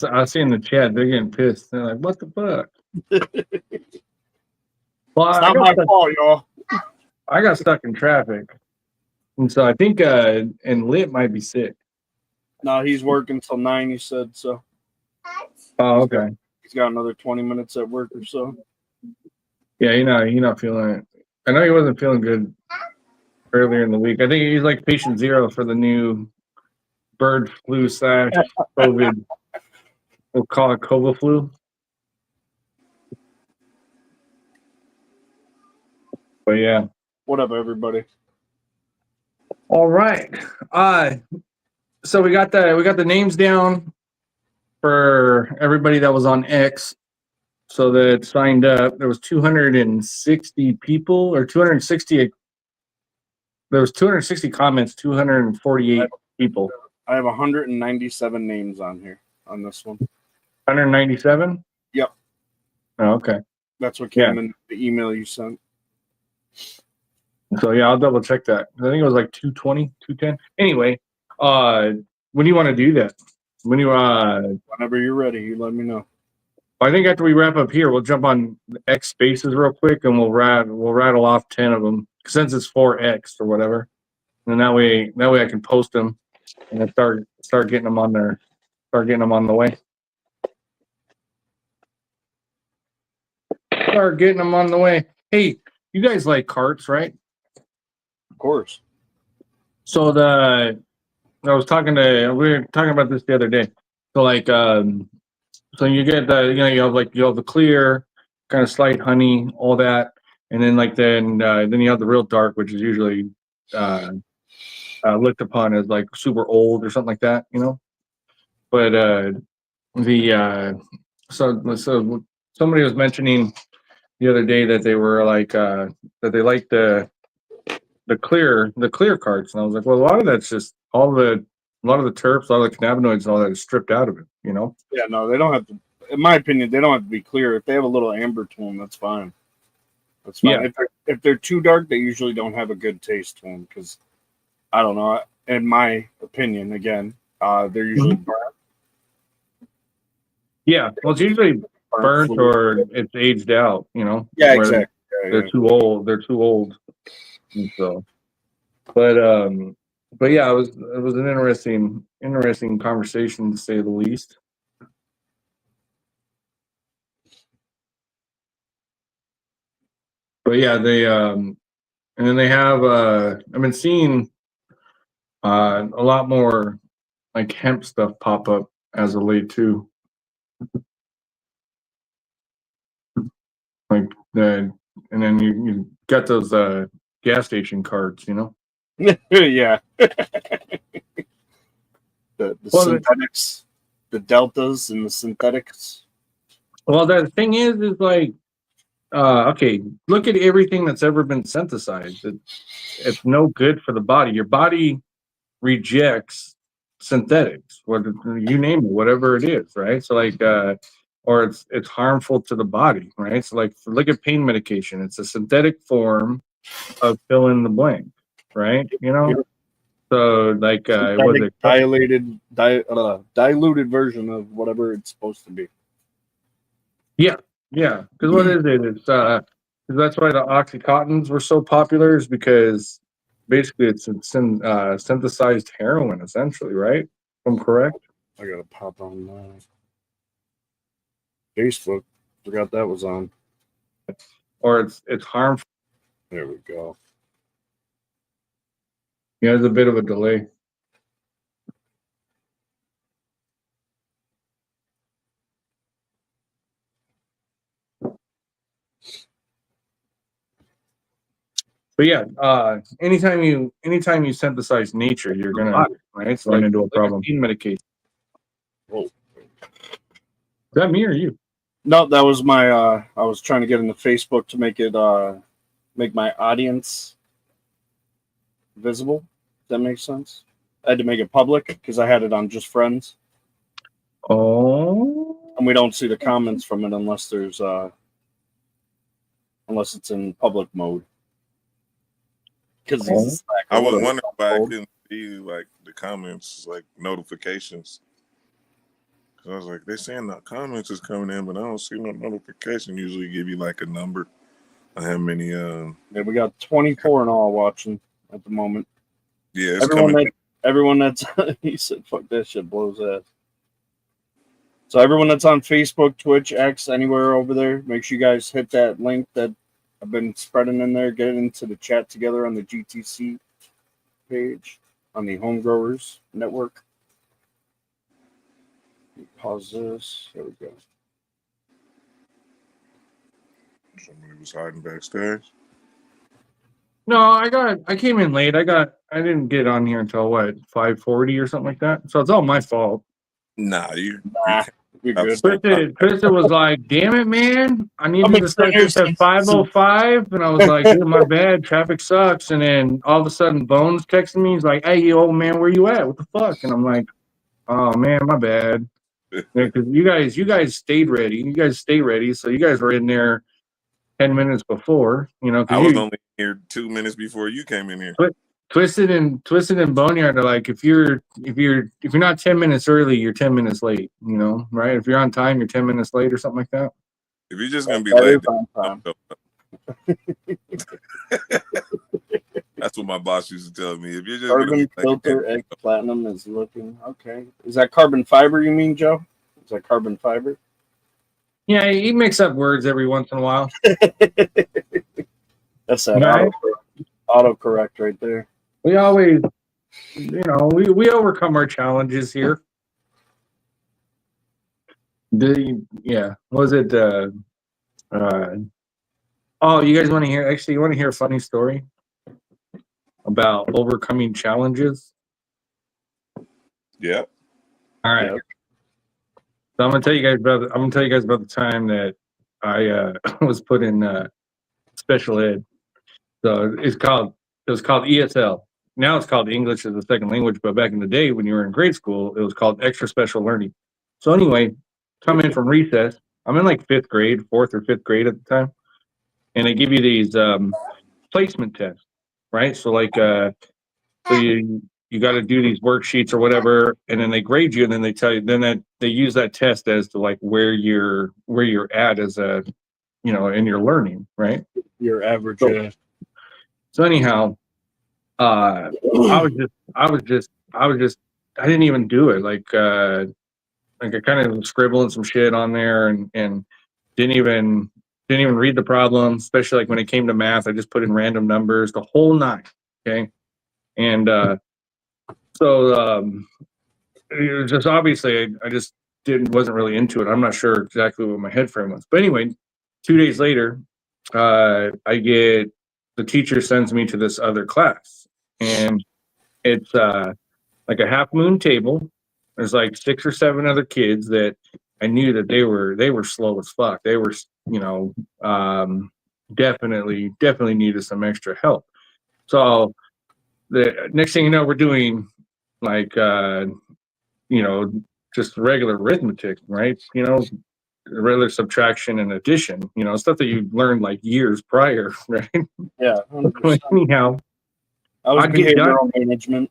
So I see in the chat they're getting pissed. They're like, "What the fuck?" Well, It's not my fault, y'all. I got stuck in traffic, and so I think and Litt might be sick. No, he's working till 9. He said so. Oh, okay. He's got another 20 minutes at work or so. Yeah, you're not feeling it. I know he wasn't feeling good earlier in the week. I think he's like patient zero for the new bird flu / COVID. We'll call it COVID flu. But yeah. What up, everybody? All right. So we got the names down for everybody that was on X. So that signed up. There was 260 people or 260. There was 260 comments, 248 people. I have 197 names on here on this one. 197? Yep. Oh, okay. That's what came in the email you sent. So yeah, I'll double check that. I think it was like 220, 210. Anyway, when do you want to do that? Whenever you're ready, you let me know. I think after we wrap up here, we'll jump on X Spaces real quick, and we'll rattle off 10 of them since it's 4X or whatever, and that way I can post them and then start getting them on there, start getting them on the way. Start getting them on the way. Hey, you guys like carts, right? Of course. So we were talking about this the other day. So like so you get you have the clear, kind of slight honey, all that, and then then you have the real dark, which is usually looked upon as like super old or something like that, But so somebody was mentioning the other day that they were like that they like the clear carts, and I was like, well, a lot of that's just a lot of the terps, all the cannabinoids, and all that is stripped out of it, Yeah, no, they don't have to. In my opinion, they don't have to be clear. If they have a little amber to them, that's fine. That's fine. Yeah. If they're too dark, they usually don't have a good taste to them because I don't know. In my opinion, again, they're usually burnt. Yeah, well, it's usually burnt or it's aged out, Yeah, exactly. They're too old. They're too old. And so, but yeah, it was an interesting conversation to say the least. But yeah, they and then they have I've been seeing a lot more like hemp stuff pop up as of late too. Like and then you got those gas station cards, Yeah. the synthetics, the deltas and the synthetics. Well, the thing is like, okay, look at everything that's ever been synthesized. It's no good for the body. Your body rejects synthetics, you name it, whatever it is, right? So like, or it's harmful to the body, right? So like, look at pain medication. It's a synthetic form of fill in the blank, right? So like, was it diluted version of whatever it's supposed to be. Yeah, because what is it? It's that's why the Oxycontins were so popular, is because basically it's synthesized heroin, essentially, right? If I'm correct. I gotta pop on Facebook. Forgot that was on. Or it's harmful. There we go. Yeah, there's a bit of a delay. But yeah, anytime you synthesize nature, you're gonna run into a problem. Medication. Whoa. Is that me or you? No, that was my. I was trying to get into Facebook to make it make my audience visible. If that makes sense. I had to make it public because I had it on just friends. Oh. And we don't see the comments from it unless there's unless it's in public mode. Because I was wondering why I couldn't see like the comments, like notifications. Cause I was like, they're saying the comments is coming in, but I don't see no notification. Usually give you like a number of how many. Yeah, we got 24 in all watching at the moment. Yeah, it's coming. Everyone that's he said, "Fuck that shit blows ass." So everyone that's on Facebook, Twitch, X, anywhere over there, make sure you guys hit that link that I've been spreading in there. Get into the chat together on the GTC page on the Home Growers Network. Pause this. There we go. Somebody was hiding backstage. No, I came in late. I didn't get on here until what, 5:40 or something like that. So it's all my fault. Nah, you're good. Tristan was like, "Damn it, man! I needed to start this at 5:05," and I was like, "Dude, my bad. Traffic sucks." And then all of a sudden, Bones texted me. He's like, "Hey, old man, where you at? What the fuck?" And I'm like, "Oh man, my bad." Because you guys stayed ready. You guys stay ready. So you guys were in there 10 minutes before. You know, I was only here 2 minutes before you came in here. Twisted and Boneyard are like, if you're not 10 minutes early, you're 10 minutes late, you know, right? If you're on time, you're 10 minutes late or something like that. If you're just gonna be late, that's what my boss used to tell me. If you're just carbon filter egg platinum is looking okay. Is that carbon fiber you mean, Joe? Is that carbon fiber? Yeah, he makes up words every once in a while. That's that autocorrect right there. We always, you know, we overcome our challenges here. Was it oh, you guys want to hear, actually, you want to hear a funny story about overcoming challenges? Yeah. All right. Yep. So I'm gonna tell you guys about the time that I was put in special ed. So it was called ESL. Now it's called English as a second language, but back in the day when you were in grade school, it was called extra special learning. So anyway, come in from recess. I'm in like fourth or fifth grade at the time, and they give you these placement tests, right? So like, so you got to do these worksheets or whatever, and then they grade you, and then they tell you, then that they use that test as to like where you're at as a, you know, in your learning, right? Your average. So anyhow, I didn't even do it. Like I kind of scribbling some shit on there and didn't even read the problem, especially like when it came to math. I just put in random numbers, the whole nine. Okay. And so it was just obviously I just wasn't really into it. I'm not sure exactly what my head frame was. But anyway, 2 days later, the teacher sends me to this other class, and it's like a half moon table. There's like 6 or 7 other kids that I knew that they were slow as fuck. They were, you know, definitely needed some extra help. So the next thing you know, we're doing like you know, just regular arithmetic, right? You know, regular subtraction and addition, you know, stuff that you learned like years prior, right? Yeah. Anyhow, I'd get done. Management.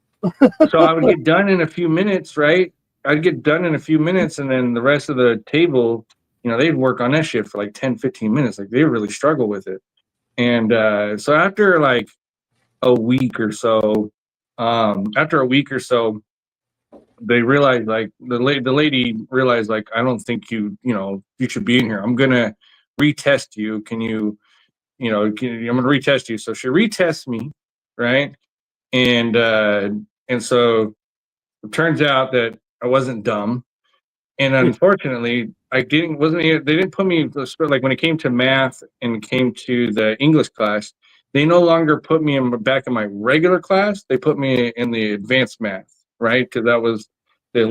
So I would get done in a few minutes, right? I'd get done in a few minutes, and then the rest of the table, you know, they'd work on that shit for like 10, 15 minutes. Like they really struggle with it. And so after like a week or so, they realized, like the lady realized, like, I don't think you should be in here. I'm gonna retest you. I'm gonna retest you. So she retests me, right? And so it turns out that I wasn't dumb, and unfortunately, they didn't put me, like when it came to math and came to the English class, they no longer put me back in my regular class. They put me in the advanced math, right? Because that was the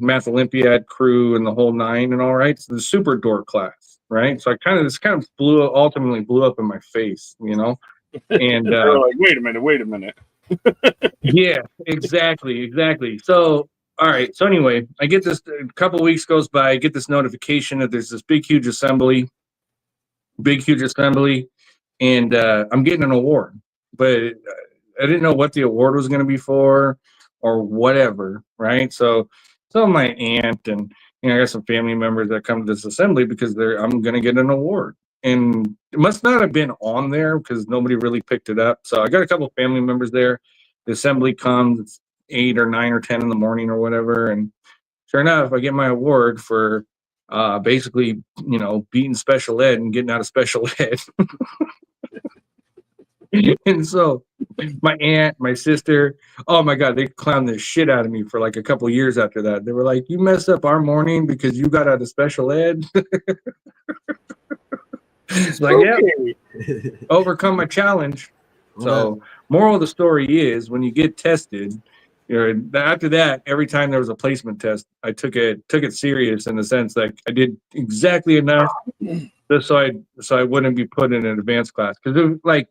math Olympiad crew and the whole nine and all, right? So the super dork class, right? So this kind of ultimately blew up in my face, you know? And like, wait a minute. Yeah, exactly. So, all right. So anyway, I get this, a couple of weeks goes by, I get this notification that there's this big, huge assembly, and I'm getting an award, but I didn't know what the award was going to be for or whatever, right? So my aunt and I got some family members that come to this assembly because I'm going to get an award. And it must not have been on there because nobody really picked it up. So I got a couple of family members there. The assembly comes, it's 8 or 9 or 10 in the morning or whatever. And sure enough, I get my award for basically, beating special ed and getting out of special ed. And so my aunt, my sister, oh my God, they clowned the shit out of me for like a couple of years after that. They were like, you messed up our morning because you got out of special ed. It's like, yeah, overcome my challenge. So moral of the story is when you get tested, after that, every time there was a placement test, I took it serious in the sense like I did exactly enough just so I wouldn't be put in an advanced class. Because like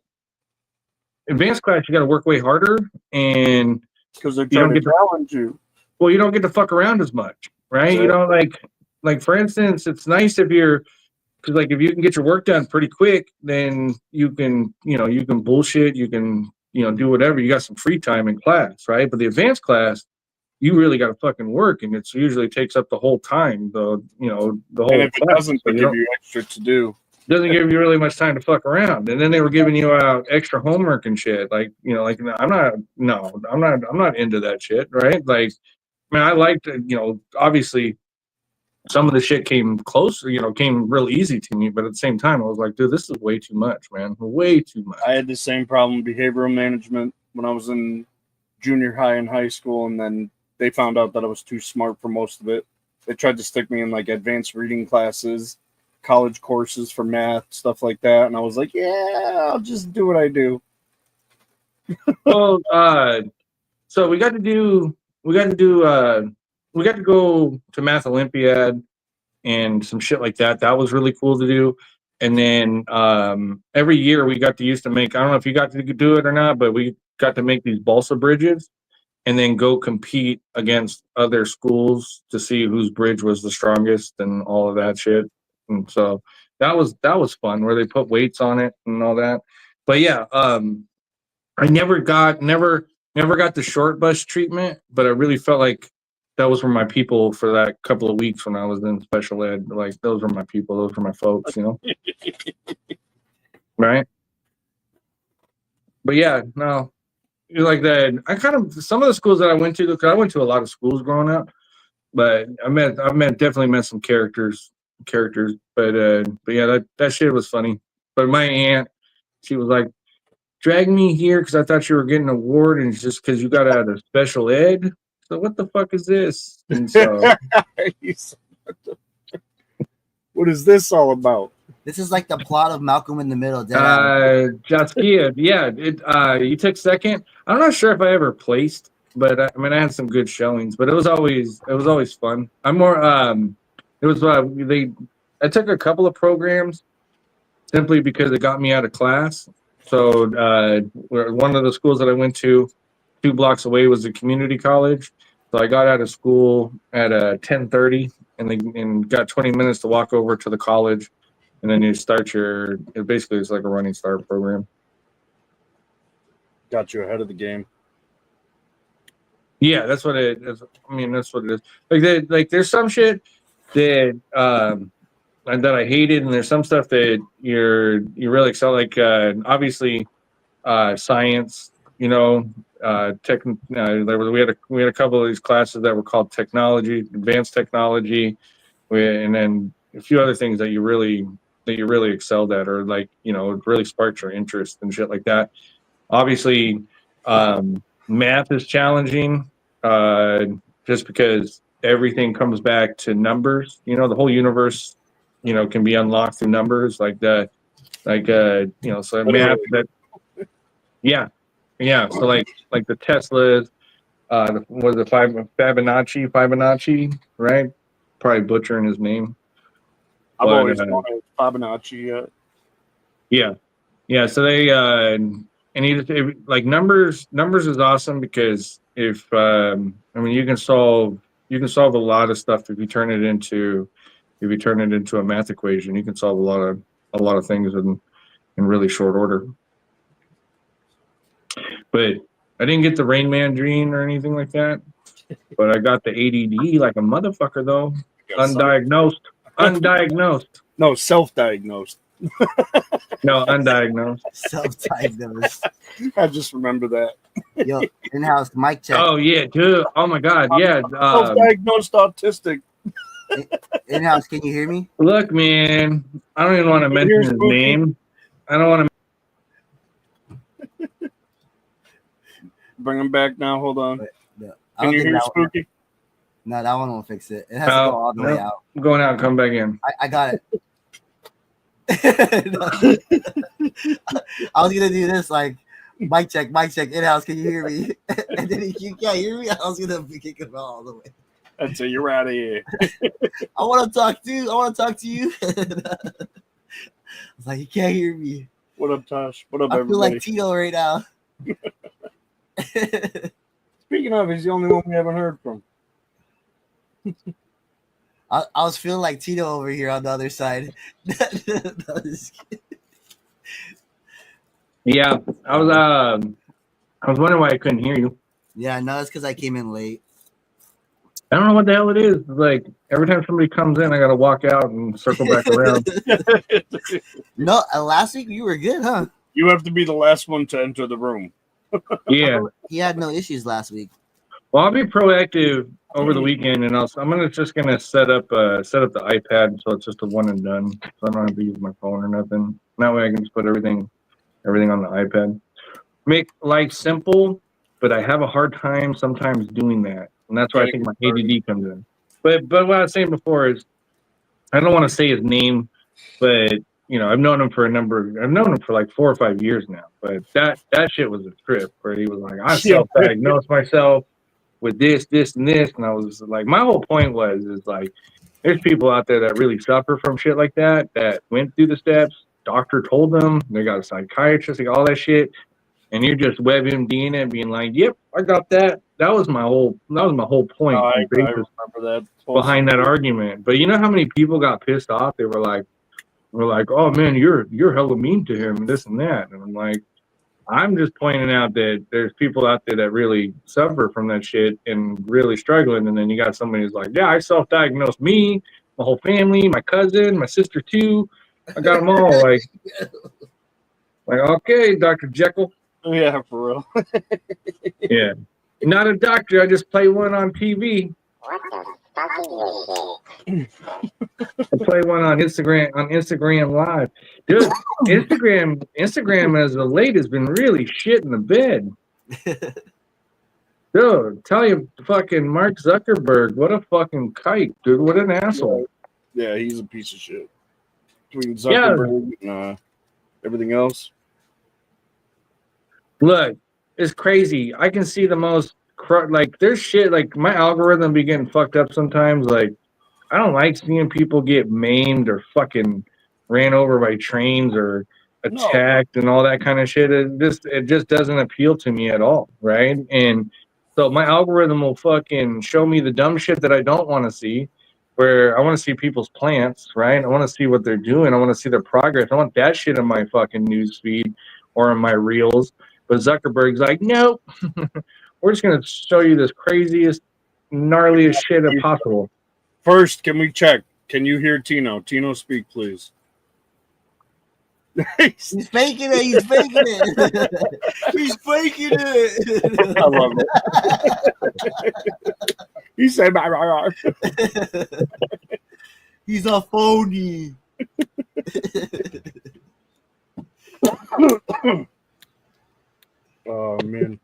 advanced class, you got to work way harder, and because they're trying to challenge you. Well, you don't get to fuck around as much, right? Exactly. Like for instance, it's nice if you're, because like if you can get your work done pretty quick, then you can bullshit, you can do whatever. You got some free time in class, right? But the advanced class, you really got to fucking work, and it usually takes up the whole time. The whole. And if it doesn't, they give you extra to do. Doesn't give you really much time to fuck around, and then they were giving you out extra homework and shit. Like I'm not into that shit, right? Like, man, I liked obviously some of the shit came close, came real easy to me, but at the same time, I was like, dude, this is way too much, man, way too much. I had the same problem with behavioral management when I was in junior high and high school, and then they found out that I was too smart for most of it. They tried to stick me in like advanced reading classes, college courses for math, stuff like that, and I was like, yeah, I'll just do what I do. Well, so we got to go to Math Olympiad and some shit like that. That was really cool to do. And then every year we got to used to make, I don't know if you got to do it or not, but we got to make these balsa bridges and then go compete against other schools to see whose bridge was the strongest and all of that shit. And so that was fun, where they put weights on it and all that. But yeah, I never got the short bus treatment, but I really felt like that was for my people for that couple of weeks when I was in special ed. Like those were my people, those were my folks, right? But yeah, no, like that. I kind of some of the schools that I went to, because I went to a lot of schools growing up, but definitely met some characters. But yeah, that shit was funny. But my aunt, she was like, drag me here because I thought you were getting an award, and it's just because you got out of special ed. So what the fuck is this? And so, what is this all about? This is like the plot of Malcolm in the Middle. Jaskia, yeah. You took second. I'm not sure if I ever placed, but I had some good showings. But it was always fun. I'm more. I took a couple of programs simply because it got me out of class. So one of the schools that I went to 2 blocks away was a community college. So I got out of school at 10:30 and got 20 minutes to walk over to the college. And then you start it's like a running start program. Got you ahead of the game. Yeah, that's what it is. I mean, that's what it is. Like there's some shit that that I hated, and there's some stuff that you really excel. Like obviously, science. We had a couple of these classes that were called technology, advanced technology, and then a few other things that you really excelled at, or like really sparked your interest and shit like that. Obviously, math is challenging, just because everything comes back to numbers. The whole universe, can be unlocked through numbers, so math that, yeah. So like the Teslas, was it Fibonacci, right? Probably butchering his name. I've always wanted Fibonacci. Yeah. So they like numbers is awesome because if you can solve a lot of stuff if you turn it into a math equation. You can solve a lot of things in really short order. But I didn't get the Rain Man gene or anything like that. But I got the ADD like a motherfucker though. Undiagnosed. Undiagnosed. No, self-diagnosed. No, undiagnosed. Self-diagnosed. I just remember that. Yo, in-house mic check. Oh yeah, dude. Oh my god, yeah. Self-diagnosed autistic. In-house, can you hear me? Look, man, I don't even want to mention his name. I don't want to. Bring him back now. Hold on. I Can don't you think hear that one. Spooky? No, that one won't fix it. It has to go all the way out. I'm going out and come back in. I got it. I was gonna do this like mic check, in-house, can you hear me? And then you can't hear me. I was gonna kick him all the way. That's it. You're out of here. I want to talk to you. I was like, you can't hear me. What up, Tosh? What up, I everybody? feel like Tino right now. Speaking of, he's the only one we haven't heard from. I was feeling like Tino over here on the other side. Yeah, I was wondering why I couldn't hear you. Yeah, no, it's because I came in late. I don't know what the hell it is. Like every time somebody comes in, I gotta walk out and circle back around. No, last week you were good, huh? You have to be the last one to enter the room. Yeah. He had no issues last week. Well, I'll be proactive over the weekend, and I'm just gonna set up the iPad so it's just a one and done. So I don't have to use my phone or nothing. That way I can just put everything on the iPad. Make life simple, but I have a hard time sometimes doing that, and that's where I think my ADD comes in. But what I was saying before is, I don't want to say his name, but you know, I've known him for like 4 or 5 years now. But that shit was a trip where he was like, I self-diagnosed myself with this, and this, and I was like, my whole point is like, there's people out there that really suffer from shit like that went through the steps. Doctor told them, they got a psychiatrist, like all that shit, and you're just WebMDing it, being like, "Yep, I got that." That was my whole point. I remember that behind that argument. But you know how many people got pissed off? They were like, "Oh man, you're hella mean to him, and this and that," and I'm like, I'm just pointing out that there's people out there that really suffer from that shit and really struggling. And then you got somebody who's like, yeah, I self-diagnosed me, my whole family, my cousin, my sister too. I got them all. like, okay, Dr. Jekyll. Yeah, for real. Yeah. Not a doctor. I just play one on TV. I play one on Instagram Live. Dude, Instagram as of late has been really shit in the bed. Dude, tell you fucking Mark Zuckerberg, what a fucking kike, dude. What an asshole. Yeah, he's a piece of shit. Between Zuckerberg and everything else. Look, it's crazy. I can see the most like there's shit like my algorithm be getting fucked up sometimes. Like I don't like seeing people get maimed or fucking ran over by trains or attacked and all that kind of shit. It just doesn't appeal to me at all, right? And so my algorithm will fucking show me the dumb shit that I don't want to see, where I want to see people's plants, right? I want to see what they're doing. I want to see their progress. I want that shit in my fucking news feed or in my reels. But Zuckerberg's like, nope. We're just going to show you this craziest, gnarliest shit possible. First, can we check? Can you hear Tino? Tino, speak, please. He's faking it. He's faking it. He's faking it. I love it. He said, he's a phony. Oh, man.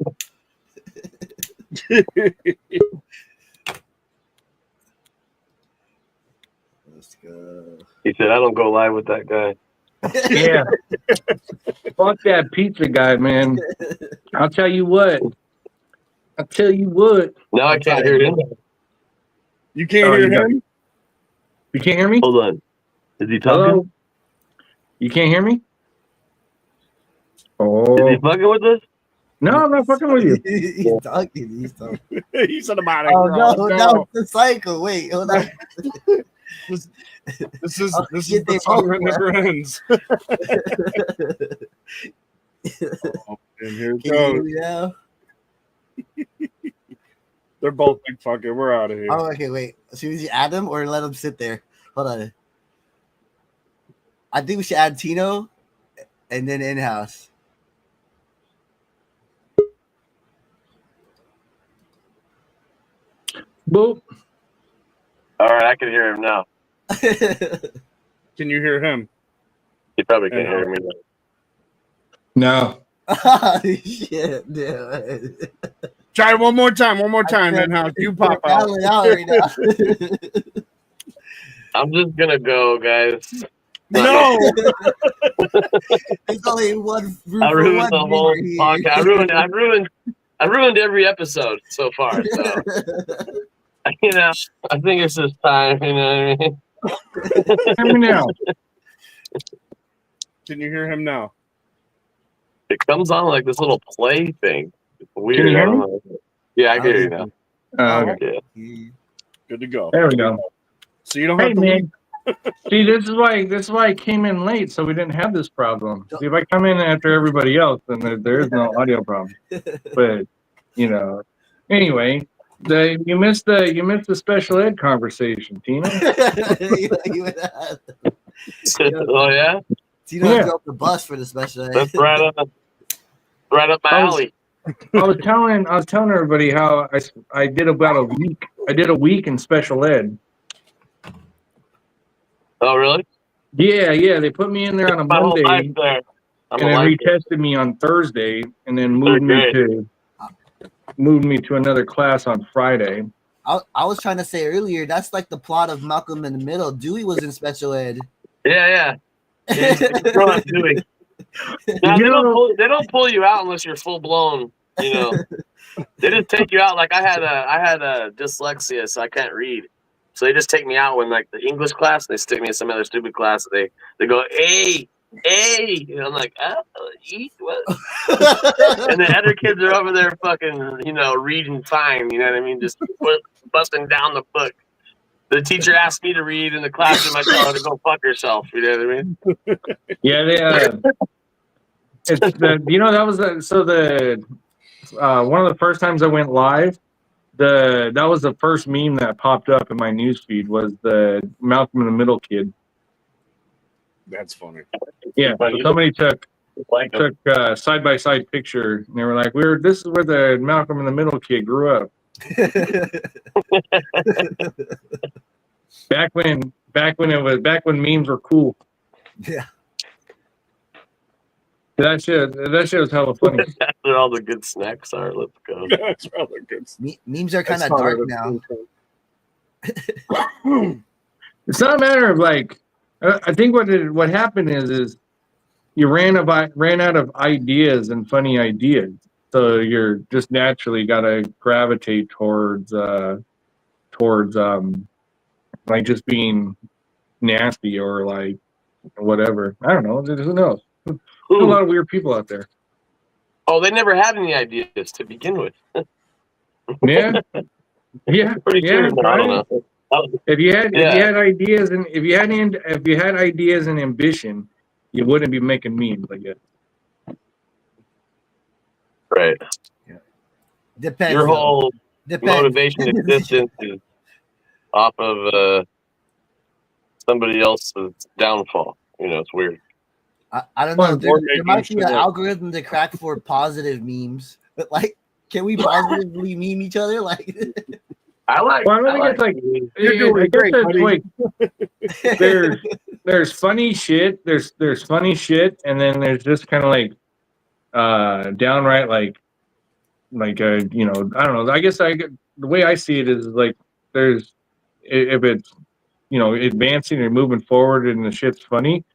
Let's go. He said, I don't go live with that guy. Yeah. Fuck that pizza guy, man. I'll tell you what. Now I can't hear him. You can't hear him? You can't hear me? Hold on. Is he talking? Hello? You can't hear me? Oh. Is he fucking with us? No, I'm not fucking with you. He's talking. He said about it. Oh, no, it's the cycle. Wait, hold on. This is the song that never ends. Oh, and here it goes. They're both like, fuck it, we're out of here. Oh, okay, wait. As soon as you add them or let them sit there. Hold on. I think we should add Tino and then in-house. Boop. All right, I can hear him now. Can you hear him? You probably can't hear me. No. Oh, shit, dude. Try it one more time, then how you pop out. Right now. I'm just gonna go, guys. No! There's only one room I for ruined one the whole here. podcast. I ruined every episode so far. So you know, I think it's just time. You know what I mean? Hear me now. Can you hear him now? It comes on like this little play thing. It's weird. Can you hear I don't me? know. Yeah, I can hear you now. Okay. Yeah. Good to go. There we go. So you don't Hey have to man. See, this is why I came in late, so we didn't have this problem. See, if I come in after everybody else, then there is no audio problem. But you know, anyway, you missed the special ed conversation, Tino. Oh yeah, Tino Yeah. drove the bus for the special ed. that's right up my alley. I was telling everybody how I did about a week. I did a week in special ed. Oh really? Yeah. They put me in there on a My whole life Monday, there. and then retested me on Thursday, and then moved me to another class on Friday. I was trying to say earlier, that's like the plot of Malcolm in the Middle. Dewey was in special ed. Yeah. Grow up doing. Now, they don't pull you out unless you're full blown. You know, they just take you out. Like I had a dyslexia, so I can't read. So they just take me out when like the English class. They stick me in some other stupid class. They go, hey, and I'm like, eat what? And the other kids are over there fucking, reading fine. You know what I mean? Just busting down the book. The teacher asked me to read in the classroom. I tell her to go fuck herself. You know what I mean? Yeah, that was one of the first times I went live. That was the first meme that popped up in my newsfeed was the Malcolm in the Middle kid. That's funny. Yeah, so somebody took side by side picture, and they were like, "This is where the Malcolm in the Middle kid grew up." Back when memes were cool. Yeah. That shit was hella funny. That's where all the good snacks are. Let's go. That's rather good. Memes are kind of dark now. It's not a matter of like. I think what happened is you ran out of ideas and funny ideas, so you're just naturally gotta gravitate towards like just being nasty or like whatever. I don't know. Who knows? There's a lot of weird people out there. Oh, they never had any ideas to begin with. Yeah. Pretty sure. Right? I don't know. If you had ideas and if you had ideas and ambition, you wouldn't be making memes, I guess. Right. Yeah. Depends. Your whole motivation existence is off of somebody else's downfall. It's weird. I don't know. There might be an algorithm to crack for positive memes, but like, can we positively meme each other? Like, You're doing great, buddy. Like, there's funny shit. There's funny shit, and then there's just kind of like downright like I don't know. I guess the way I see it is like there's if it's advancing or moving forward and the shit's funny,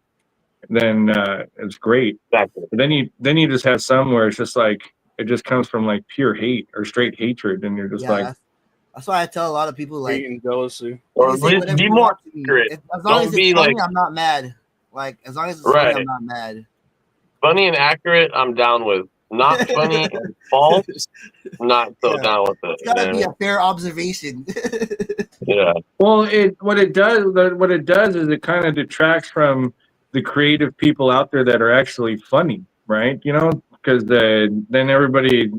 then it's great. Exactly. But then you just have some where it's just like it just comes from like pure hate or straight hatred, and you're just like. That's why I tell a lot of people like hate and jealousy. Or be more accurate. As long as it's funny, I'm not mad. Like as long as it's funny, I'm not mad. Funny and accurate, I'm down with. Not funny and false, not so down with it. It's gotta be a fair observation. Yeah. Well, what it does is it kind of detracts from the creative people out there that are actually funny, right? Because then everybody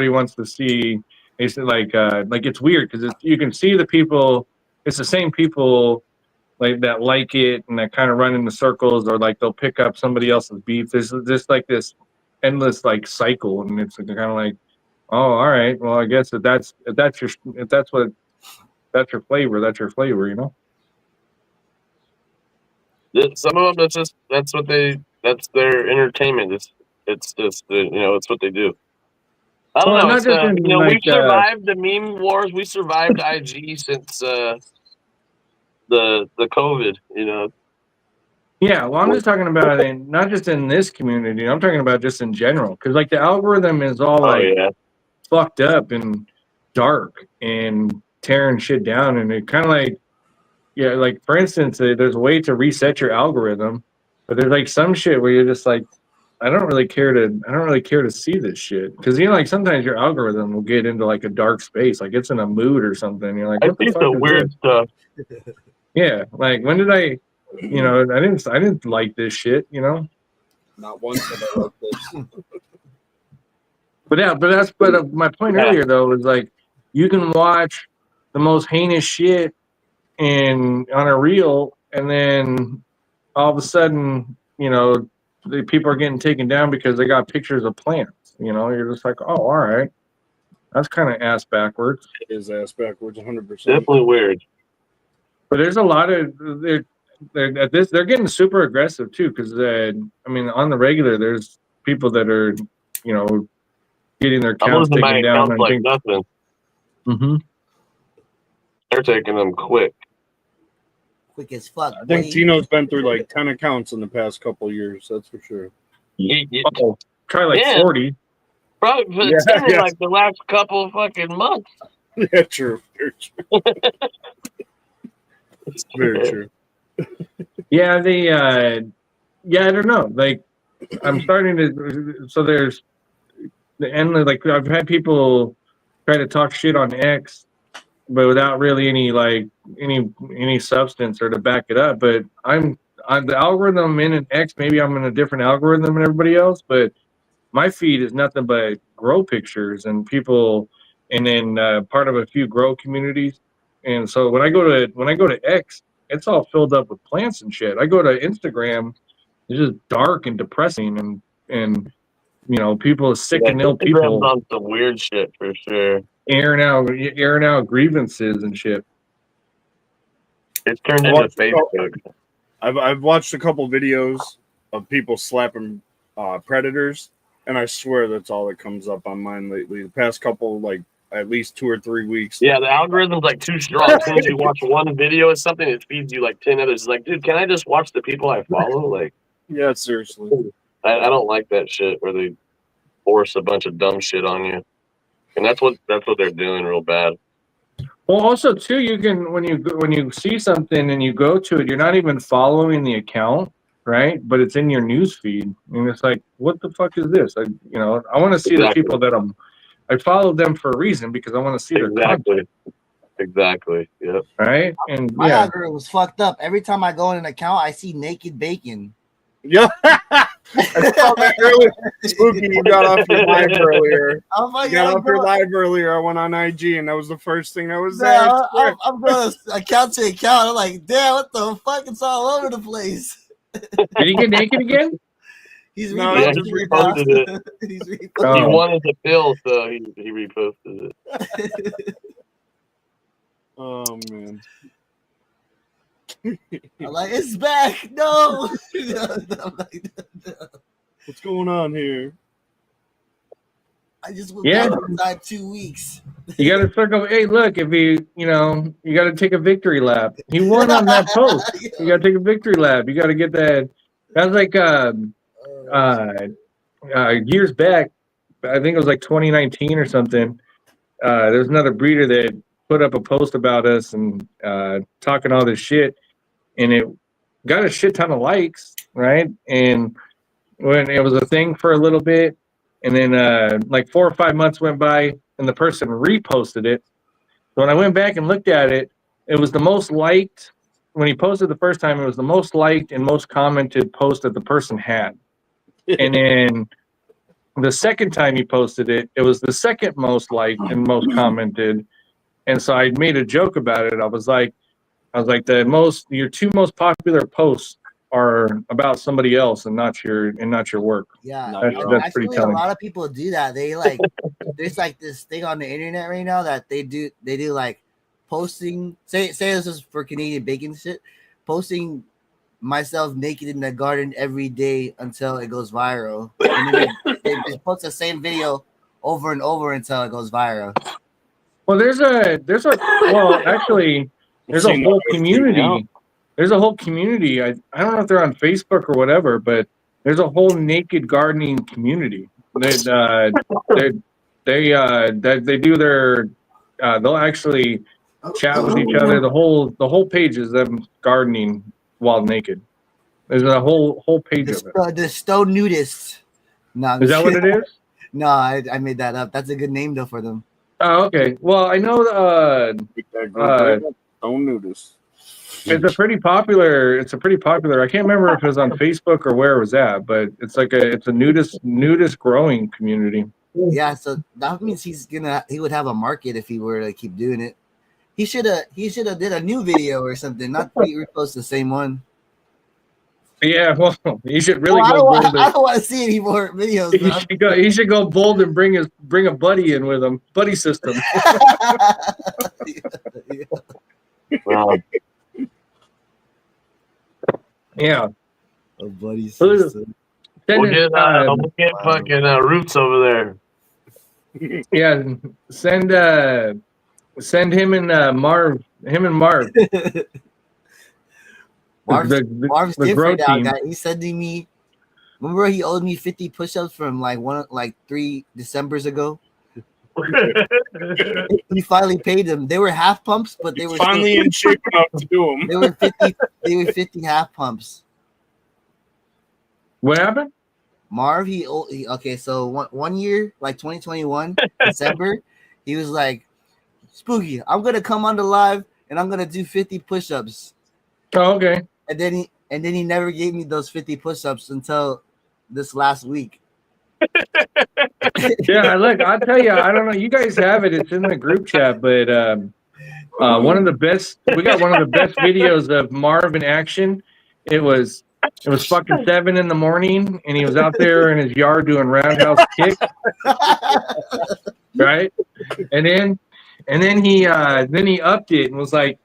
wants to see It's like it's weird because you can see the people. It's the same people like that like it and that kind of run in the circles, or like they'll pick up somebody else's beef. There's just like this endless like cycle, and it's kind of like, oh, all right, well, I guess if that's your flavor, that's your flavor, you know. Some of them, that's their entertainment. It's just it's what they do. I don't know. We've survived the meme wars. We survived IG since the COVID. Yeah, well, I'm just talking about not just in this community. I'm talking about just in general, because like the algorithm is all fucked up and dark and tearing shit down, and it kind of like, yeah, like for instance, there's a way to reset your algorithm, but there's like some shit where you're just like, I don't really care to see this shit, because like sometimes your algorithm will get into like a dark space, like it's in a mood or something. You're like, what the fuck is weird this? stuff. Yeah, like when did I didn't like this shit, Not once have I liked this. But my point earlier though was like, you can watch the most heinous shit on a reel, and then all of a sudden, the people are getting taken down because they got pictures of plants. You're just like, oh, all right, that's kind of ass backwards. It is ass backwards, 100%. Definitely weird. But there's a lot of they're getting super aggressive too, because on the regular, there's people that are getting their accounts taken down. Like nothing. Mm-hmm. They're taking them quick. Quick as fuck. I think Tino's been through like 10 accounts in the past couple of years. That's for sure. Try like 40. Probably, but it's been like the last couple of fucking months. Yeah, true. It's very true. Yeah, I don't know. Like, I'm starting to. So there's the endless. Like, I've had people try to talk shit on X, but without really any substance or to back it up. But I'm the algorithm in an X. Maybe I'm in a different algorithm than everybody else, but my feed is nothing but grow pictures and people, and then part of a few grow communities. And so when I go to X, it's all filled up with plants and shit. I go to Instagram, it's just dark and depressing, and people sick and ill people on some weird shit for sure. Airing out grievances and shit. It's turned into Facebook. I've watched a couple videos of people slapping predators, and I swear that's all that comes up on mine lately. The past couple, like at least 2 or 3 weeks. Yeah, the algorithm's like too strong. As soon as you watch one video of something, it feeds you like 10 others. It's like, dude, can I just watch the people I follow? Like, yeah, seriously. I don't like that shit where they force a bunch of dumb shit on you, and that's what they're doing real bad. Well, also too, you can when you see something and you go to it, you're not even following the account, right? But it's in your news feed, and it's like, what the fuck is this? I want to see the people that I follow them for a reason, because I want to see their content. Exactly. Yep. Right. And my algorithm was fucked up. Every time I go in an account, I see naked bacon. Yeah. I saw that earlier. Spooky, you got off your live earlier. I went on IG, and that was the first thing that was there. I'm going account to account. I'm like, damn, what the fuck? It's all over the place. Did he get naked again? He's reposted it. He wanted the pill, so he reposted it. Oh man. I'm like, it's back. No. What's going on here? I just went back inside 2 weeks. You got to circle. Hey, look, if you got to take a victory lap. He won on that post. You got to take a victory lap. You got to get that. That was like years back. I think it was like 2019 or something. There's another breeder that put up a post about us and talking all this shit, and it got a shit ton of likes, right? And when it was a thing for a little bit, and then like 4 or 5 months went by, and the person reposted it. So when I went back and looked at it, it was the most liked. When he posted the first time, it was the most liked and most commented post that the person had. And then the second time he posted it, it was the second most liked and most commented. And so I made a joke about it. I was like, your two most popular posts are about somebody else and not your work. Yeah, that's pretty telling. A lot of people do that. They like there's like this thing on the internet right now that they do like posting. Say this is for Canadian bacon shit. Posting myself naked in the garden every day until it goes viral, and then they just post the same video over and over until it goes viral. Well, there's a whole community. There's a whole community. I don't know if they're on Facebook or whatever, but there's a whole naked gardening community. They do their they'll actually chat with each other. The whole page is them gardening while naked. There's a whole page of it. The Stone Nudists. No, is that what it is? No, I made that up. That's a good name though for them. Oh, okay. Well, I know Stone Nudists. It's a pretty popular. I can't remember if it was on Facebook or where it was at, but it's a nudist growing community. Yeah, so that means he would have a market if he were to keep doing it. He should have did a new video or something, not repost the same one. Yeah, well, he should really go bold. I don't want to see any more videos. He should go bold and bring a buddy in with him, buddy system. Wow. Yeah. A buddy system. We'll get fucking Roots over there. Yeah, send him and Marv. Marv's different now, guy. He's sending me. Remember, he owed me 50 push-ups from like 3 Decembers ago. He finally paid them. They were half pumps, but they were finally in shape enough to do them. They were 50 half pumps. What happened? Marv, okay. So one year, like 2021 December, he was like, "Spooky, I'm gonna come on the live and I'm gonna do 50 push-ups." Oh, okay. And then he never gave me those 50 push-ups until this last week. Yeah, look, I'll tell you, I don't know. You guys have it. It's in the group chat, but we got one of the best videos of Marv in action. It was fucking 7 a.m, and he was out there in his yard doing roundhouse kicks. Right? And then he upped it and was like,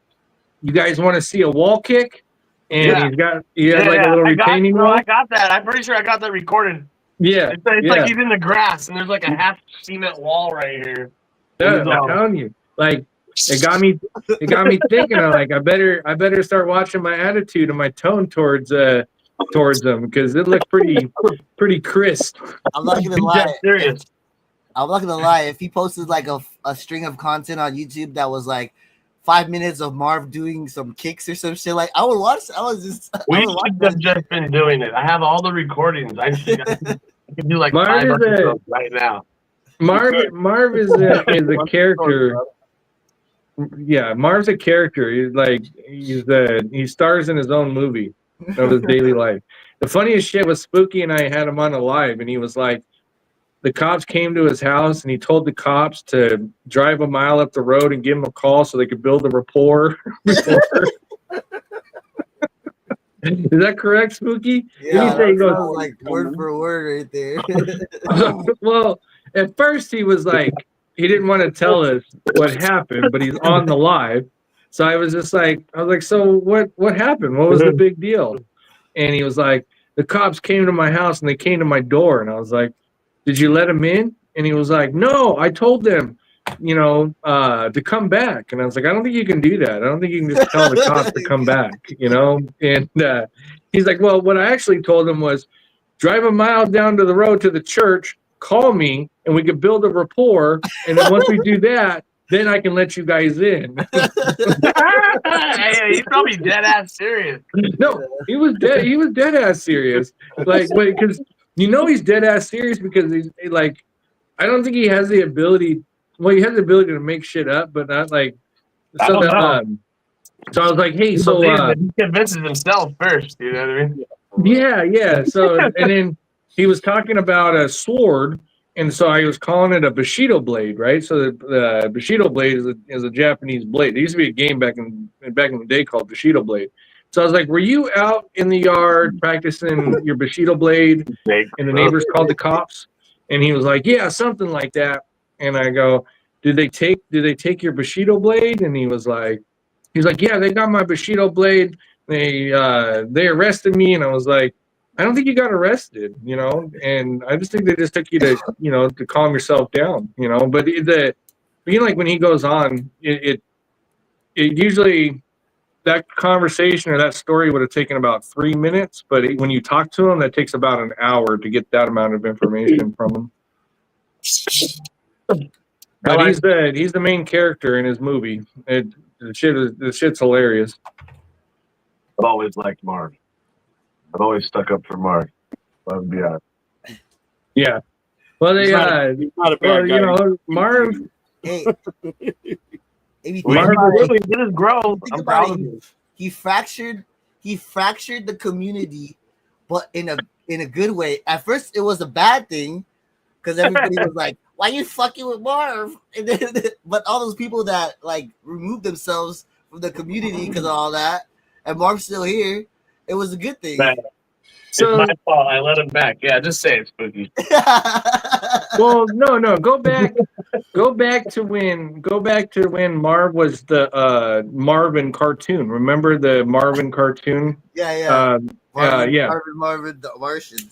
"You guys want to see a wall kick?" And he had like a little retaining wall. I got that. I'm pretty sure I got that recorded. Yeah, it's like he's in the grass, and there's like a half cement wall right here. Yeah, I'm telling you, like it got me thinking. I'm like, I better start watching my attitude and my tone towards them because it looked pretty crisp. I'm not gonna lie. Serious. I'm not gonna lie. If he posted like a string of content on YouTube that was like 5 minutes of Marv doing some kicks or some shit, like I would watch. We should have just been doing it. I have all the recordings. I can do like Marv 5 episodes right now. Marv is a character. Yeah, Marv's a character. He stars in his own movie of his daily life. The funniest shit was Spooky and I had him on a live, and he was like, the cops came to his house and he told the cops to drive a mile up the road and give him a call so they could build a rapport. Is that correct, Spooky? Yeah, that sounds like word for word right there. Well, at first he was like, he didn't want to tell us what happened, but he's on the live. So I was like, so what happened? What was the big deal? And he was like, the cops came to my house and they came to my door. And I was like, did you let them in? And he was like, no, I told them, to come back. And I was like, I don't think you can do that. I don't think you can just tell the cops to come back, And he's like, well, what I actually told him was drive a mile down to the road to the church, call me, and we could build a rapport. And then once we do that, then I can let you guys in. Hey, he's probably dead ass serious. No, he was dead ass serious. Like, because he's dead ass serious because he's like, I don't think he has the ability. Well, he has the ability to make shit up, but not like. So I was like, hey, so he convinces himself first. You know what I mean? Yeah. So and he was talking about a sword, and so I was calling it a Bushido blade, right? So the Bushido blade is a Japanese blade. There used to be a game back in the day called Bushido blade. So I was like, "Were you out in the yard practicing your Bushido blade?" And the neighbors called the cops, and he was like, "Yeah, something like that." And I go, "Did they take your Bushido blade?" And he's like, "Yeah, they got my Bushido blade. They arrested me." And I was like, "I don't think you got arrested, you know, and I just think they just took you to, you know, to calm yourself down, you know." But like when he goes on, it usually that conversation or that story would have taken about 3 minutes, but when you talk to him, that takes about an hour to get that amount of information from him. But he's the main character in his movie. The shit's hilarious. I've always liked Marv. I've always stuck up for Marv. Let's be honest. Yeah. Well, He's not a bad guy. you know, Marv. Hey, if you think Marv about it, He did his growth. think I'm about proud of it, him. he fractured the community, but in a good way. At first, it was a bad thing because everybody was like, "Why you fucking with Marv?" And then, but all those people that like removed themselves from the community because of all that, and Marv's still here, it was a good thing. Man, So it's my fault. I let him back. Yeah, just say it, Spooky. well, no, go back to when Marv was the Marvin cartoon. Remember the Marvin cartoon? yeah. Marvin the Martian.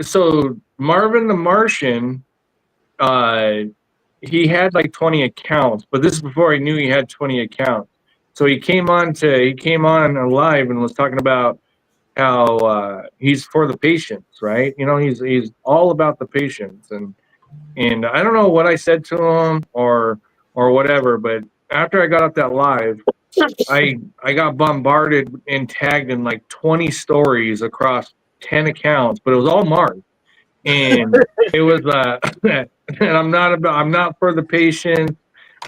So Marvin the Martian, he had like 20 accounts, but this is before he knew he had 20 accounts. So he came on live and was talking about how he's for the patients, right? You know, he's all about the patients, and I don't know what I said to him or whatever, but after I got up that live, I got bombarded and tagged in like 20 stories across 10 accounts, but it was all Mark. And it was and I'm not for the patient.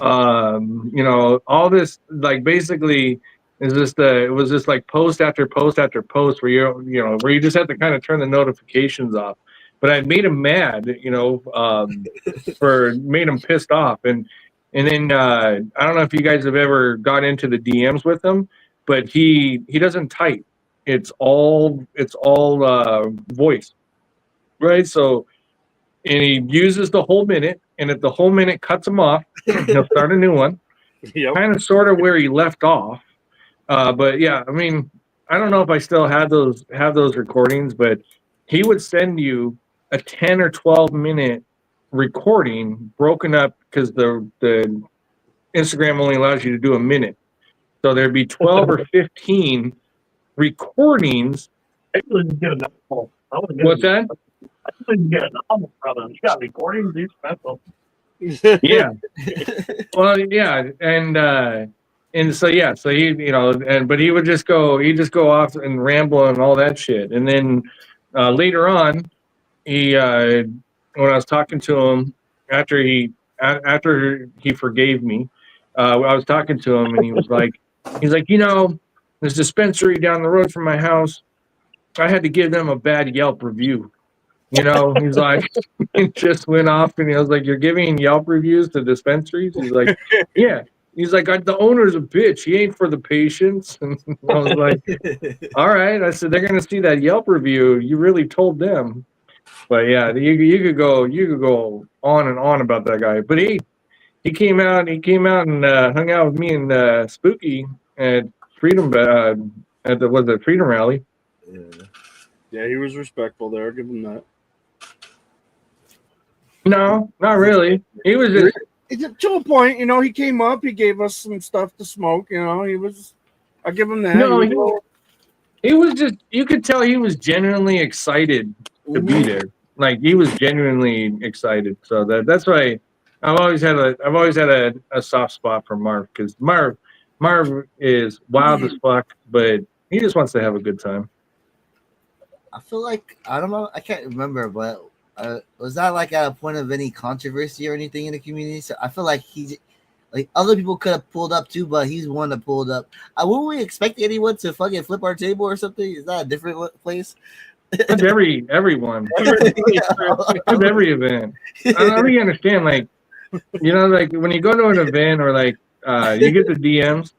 You know, all this like basically is just it was just like post after post after post where where you just have to kind of turn the notifications off. But I made him mad, you know, made him pissed off. And then I don't know if you guys have ever got into the DMs with him, but he doesn't type. It's all voice, right? So, and he uses the whole minute, and if the whole minute cuts him off, he'll start a new one. Yep. Kind of sort of where he left off. But yeah, I mean, I don't know if I still have those recordings, but he would send you a 10 or 12 minute recording broken up because the Instagram only allows you to do a minute. So there'd be 12 or 15 recordings. What's that? I couldn't get a novel, brother. You got recordings, these special. Yeah. Well, yeah, and so yeah, so he, you know, but he would just go off and ramble and all that shit, and then later on, he when I was talking to him after he forgave me, I was talking to him and he was like, you know, this dispensary down the road from my house, I had to give them a bad Yelp review. You know, he's like, he just went off and he was like, "You're giving Yelp reviews to dispensaries?" He's like, "Yeah." He's like, "The owner's a bitch. He ain't for the patients." And I was like, "All right." I said, "They're gonna see that Yelp review. You really told them." But yeah, you could go on and on about that guy. But he came out and hung out with me and Spooky at Freedom at the Freedom Rally. Yeah, he was respectful there. Give him that. No, not really. He was just To a point, you know, he came up, he gave us some stuff to smoke, you know, I give him that. No, he was just, you could tell he was genuinely excited to be there. Like he was genuinely excited. So that's why I've always had a soft spot for Marv, because Marv is wild as fuck, but he just wants to have a good time. I feel like, I don't know, I can't remember, but was that like at a point of any controversy or anything in the community? So I feel like like other people could have pulled up too, but he's one that pulled up. Wouldn't we expect anyone to fucking flip our table or something? Is that a different place? That's everyone. That's every event. I don't really understand. Like, like when you go to an event or like you get the DMs,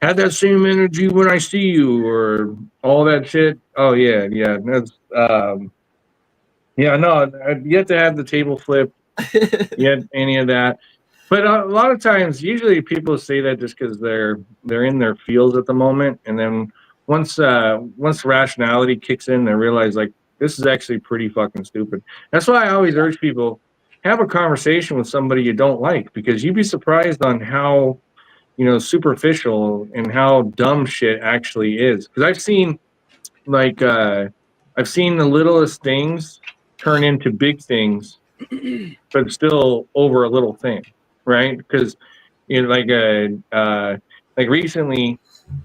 had that same energy when I see you or all that shit. Oh yeah. That's no, I've yet to have the table flip, yet any of that. But a lot of times, usually people say that just because they're in their fields at the moment, and then once rationality kicks in, they realize like this is actually pretty fucking stupid. That's why I always urge people have a conversation with somebody you don't like, because you'd be surprised on how superficial and how dumb shit actually is. Because I've seen the littlest things turn into big things, but still over a little thing, right? Because like recently,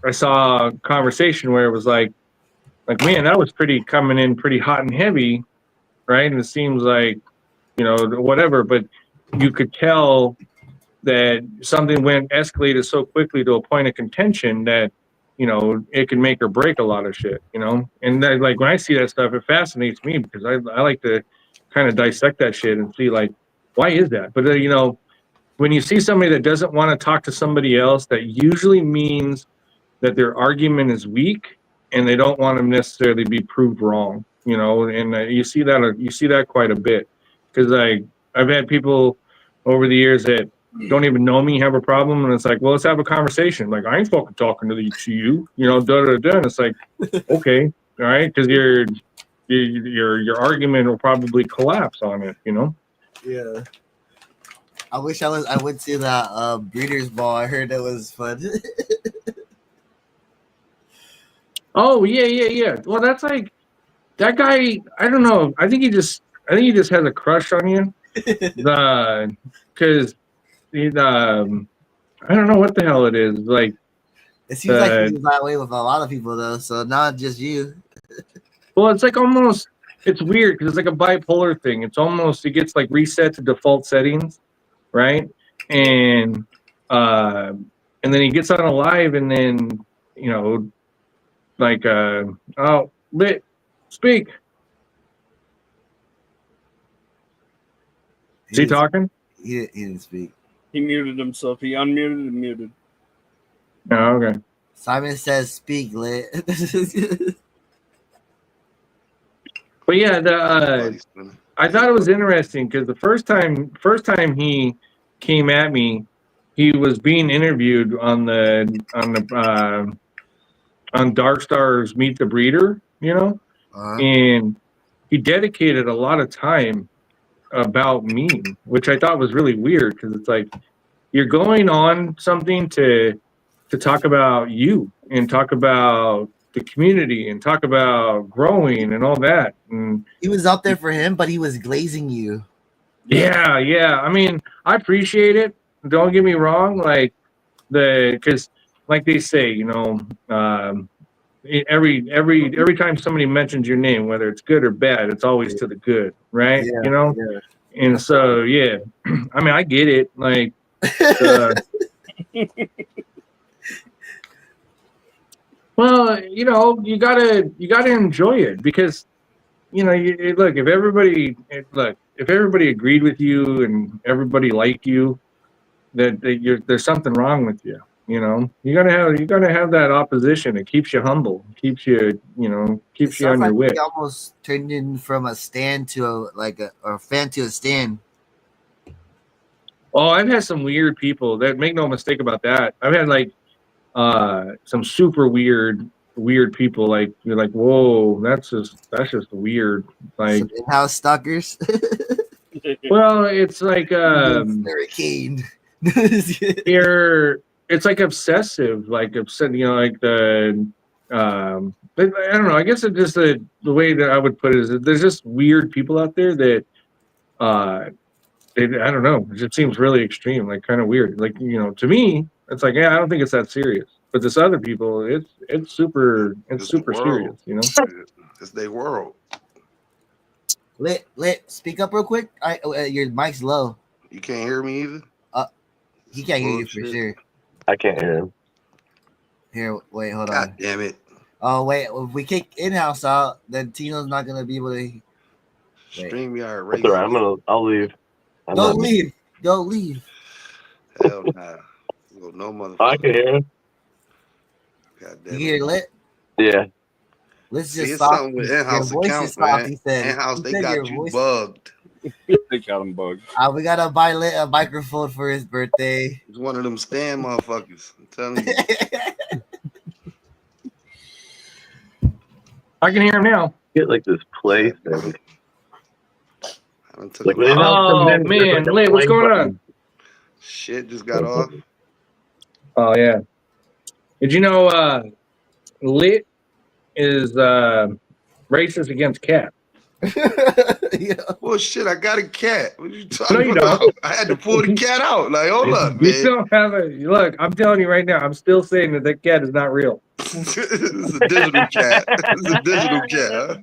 I saw a conversation where it was like man, that was coming in pretty hot and heavy, right? And it seems like whatever, but you could tell that something escalated so quickly to a point of contention that it can make or break a lot of shit, and that, like when I see that stuff, it fascinates me because I like to kind of dissect that shit and see like why is that. But when you see somebody that doesn't want to talk to somebody else, that usually means that their argument is weak and they don't want to necessarily be proved wrong, and you see that quite a bit, because I've had people over the years that don't even know me have a problem, and it's like, well, let's have a conversation. Like, I ain't fucking talking to you, da da da. And it's like, okay, all right, because your argument will probably collapse on it, Yeah. I wish I went to that breeders ball. I heard that was fun. Oh yeah. Well, that's like that guy. I don't know. I think he just has a crush on you. Because I don't know what the hell it is. Like, it seems like he's that way with a lot of people though. So not just you. Well, it's like almost. It's weird because it's like a bipolar thing. It's almost it gets like reset to default settings, right? And then he gets on a live, and then like oh, Litt, speak. Is he talking? He didn't speak. He muted himself. He unmuted and muted. Oh, okay. Simon says, "Speak, Litt." But yeah, I thought it was interesting because the first time he came at me, he was being interviewed on Dark Star's Meet the Breeder, and he dedicated a lot of time about me, which I thought was really weird because it's like you're going on something to talk about you and talk about the community and talk about growing and all that. And he was up there for him, but he was glazing you. Yeah. I mean, I appreciate it. Don't get me wrong. Like because like they say, every time somebody mentions your name, whether it's good or bad, it's always to the good, right? Yeah. And so, yeah, I mean, I get it. Like, well, you gotta enjoy it because, look, if everybody agreed with you and everybody liked you, there's something wrong with you. You gotta have that opposition. It keeps you humble. It keeps you, keeps you on your wit. He almost turned in from a stand to a fan to a stand. Oh, I've had some weird people. That make no mistake about that. I've had like some super weird people. Like you're like, whoa, that's just weird. Like some in-house stalkers. Well, it's like hurricane. It's like obsessive, like upset. Like the I don't know. I guess it's just the way that I would put it is that there's just weird people out there that I don't know. It just seems really extreme, like kind of weird. Like to me, it's like I don't think it's that serious. But this other people, it's super serious. It's their world. Litt, speak up real quick. Your mic's low. You can't hear me either. He can't hear you for sure. I can't hear him. Here, wait, hold God on. damn it! Oh wait, if we kick in-house out, then Tino's not gonna be able to. Wait. StreamYard That's all right. racist. I'll leave. I'm Don't not- leave. Don't leave. Hell nah. Well, no motherfucker. I can hear him. God You damn get it. it lit? Yeah. Let's See, just it's soft. something with Your in-house voice is accounts, soft. man. He said. In-house, He they said got your you voice. bugged. They got him bugged. We gotta buy Lit a microphone for his birthday. It's one of them stand motherfuckers. I'm telling you. I can hear him now. Get like this play thing. I done took Like a when it lot. comes Oh in, there's man, like a Litt, what's play going button. on? Shit just got off. Oh yeah. Did you know Litt is racist against cats? Yeah. Well, shit, I got a cat. What you No, talking you about? don't. I had to pull the cat out. Like, hold up, You man. still have a look. I'm telling you right now. I'm still saying that that cat is not real. It's a digital cat. It's a digital cat. Huh?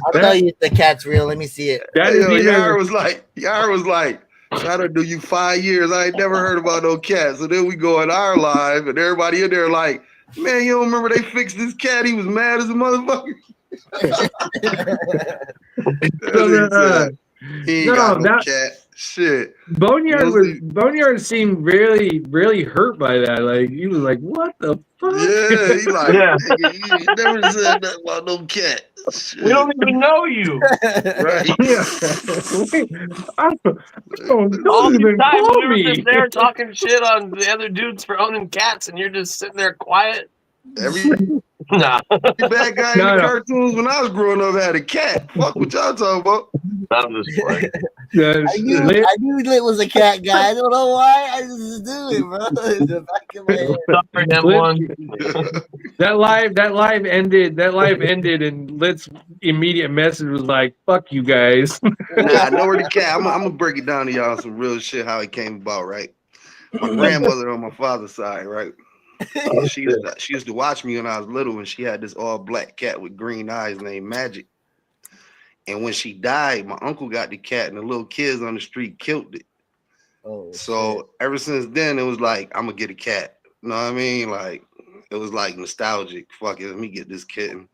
I'll tell you if the cat's real. Let me see it. That Hey, is yo, either. Yara was like, trying to do you 5 years. I ain't never heard about no cat. So then we go in our live, and everybody in there like, man, you don't remember they fixed this cat? He was mad as a motherfucker. He ain't got no cat. Shit. Boneyard seemed really hurt by that. Like he was like, "What the fuck?" Yeah, he like, Yeah. nigga, you never said nothing about no cat. Shit. We don't even know you. Right. Yeah. All Don't these even times call we were me. just there talking shit on the other dudes for owning cats, and you're just sitting there quiet. Every Nah, bad guy in No, the no. cartoons when I was growing up had a cat. Fuck what y'all talking about. I'm just playing. I knew Litt, Lit was a cat guy. I don't know why. I just do it, bro. In the back of my head. Sorry, M1. that live ended, and Litt's immediate message was like, "Fuck you guys." Nah, I know where the cat. I'm gonna break it down to y'all some real shit how it came about, right? My grandmother on my father's side, right? She used to watch me when I was little, and she had this all black cat with green eyes named Magic. And when she died, my uncle got the cat, and the little kids on the street killed it. Oh, So ever since then, it was like, I'm gonna get a cat. You know what I mean? Like, it was like nostalgic. Fuck it, let me get this kitten.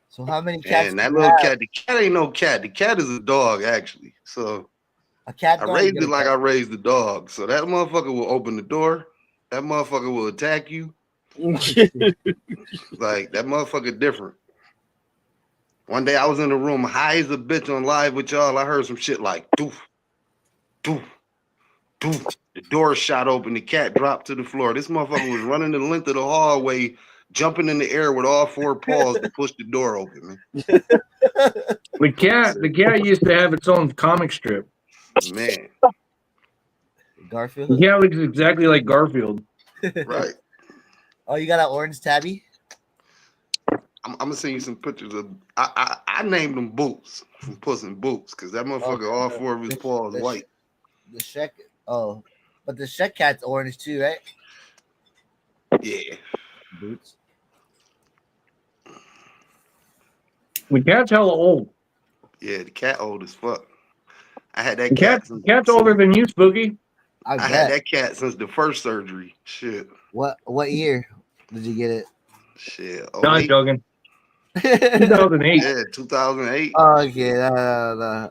so how many cats? And that do you little have? cat, the cat ain't no cat. The cat is a dog, actually. So A cat. I dog, raised you it get a like cat. I raised the dog. So that motherfucker will open the door. That motherfucker will attack you. Like, that motherfucker different. One day I was in the room high as a bitch on live with y'all. I heard some shit like doof, doof, doof. The door shot open. The cat dropped to the floor. This motherfucker was running the length of the hallway, jumping in the air with all four paws to push the door open, man. The cat used to have its own comic strip. Man, Garfield. The cat looks exactly like Garfield. right. Oh, you got an orange tabby? I'm gonna send you some pictures of. I named them Boots from Puss in Boots because that motherfucker, all four of his paws white. The Shrek. Oh, but the Shrek cat's orange too, right? Yeah. Boots. The cat's hella old. Yeah, the cat old as fuck. I had that The cat. cat's older than you, Spooky. I I bet. had that cat since the first surgery. Shit. What year did you get it? Shit. No, I'm 08? joking. 2008. Yeah, 2008. Oh, okay. No.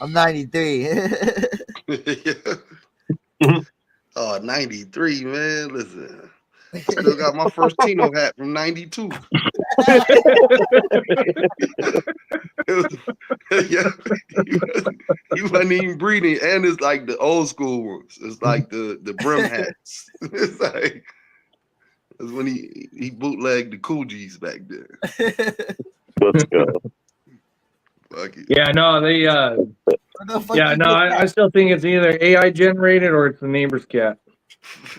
I'm 93. Oh, 93, man. Listen. I still got my first Tino hat from 92. Yeah, you wasn't even breathing, and it's like the old school ones. It's like the brim hats. It's like that's when he bootlegged the Cool G's back there. Let's go. Fuck it. Yeah, no, they. Yeah, no, I still think it's either AI generated or it's the neighbor's cat.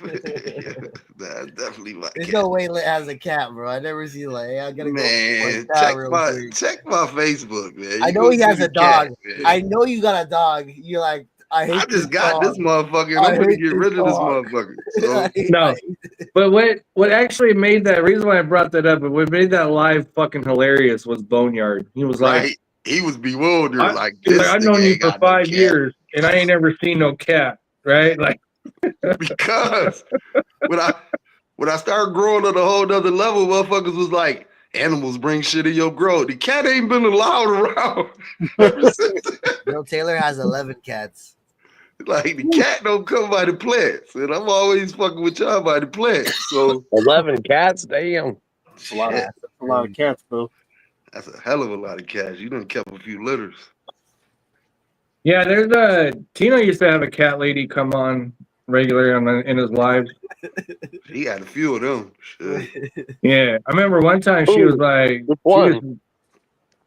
Yeah, that's definitely my There's cat. no way Lit has a cat, bro. I never see like, hey, I gotta Man, go. check my Facebook, man. I You know gonna he see has the a dog. cat, I know you got a dog. You're like, I hate I just this got dog. this motherfucker, and I I'm gonna hate get this rid of this dog. motherfucker. So No, but what actually made that reason why I brought that up, but what made that live fucking hilarious was Boneyard. He was like, right, he was bewildered, like he's this like, I've nigga known you ain't for got no 5 cat. years and I ain't never seen no cat, right? Like, Because when I started growing on a whole nother level, motherfuckers was like, animals bring shit in your growth. The cat ain't been allowed around ever since. Bill Taylor has 11 cats. Like the cat don't come by the plants, and I'm always fucking with y'all by the plants. So 11 cats, damn. That's a lot of, shit, that's a lot of cats, Bill. that's a hell of a lot of cats. You done kept a few litters. Yeah, there's a Tino used to have a cat lady come on regularly in his lives. He had a few of them. Shit. Yeah, I remember one time she was like, Which she one? was-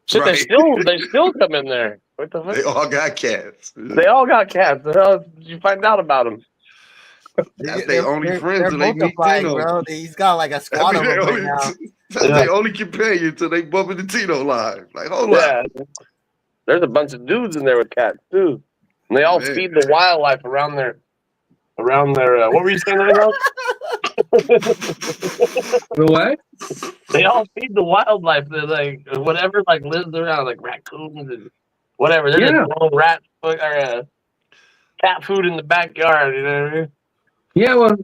Shit, Right. they still come in there. What the fuck? They all got cats. They all got cats. The hell did you find out about them? That's their only friends They're till they meet multiplying, Tino. bro. He's got like a squad of them right now. That's their only companion till they bump into Tino live. Like, hold Yeah. up. There's a bunch of dudes in there with cats too. And they all Man. feed the wildlife around their what were you saying right now? the what? They all feed the wildlife. They're like whatever like lives around, like raccoons and whatever. They're Yeah. just throwing rat or cat food in the backyard, you know what I mean? Yeah, well,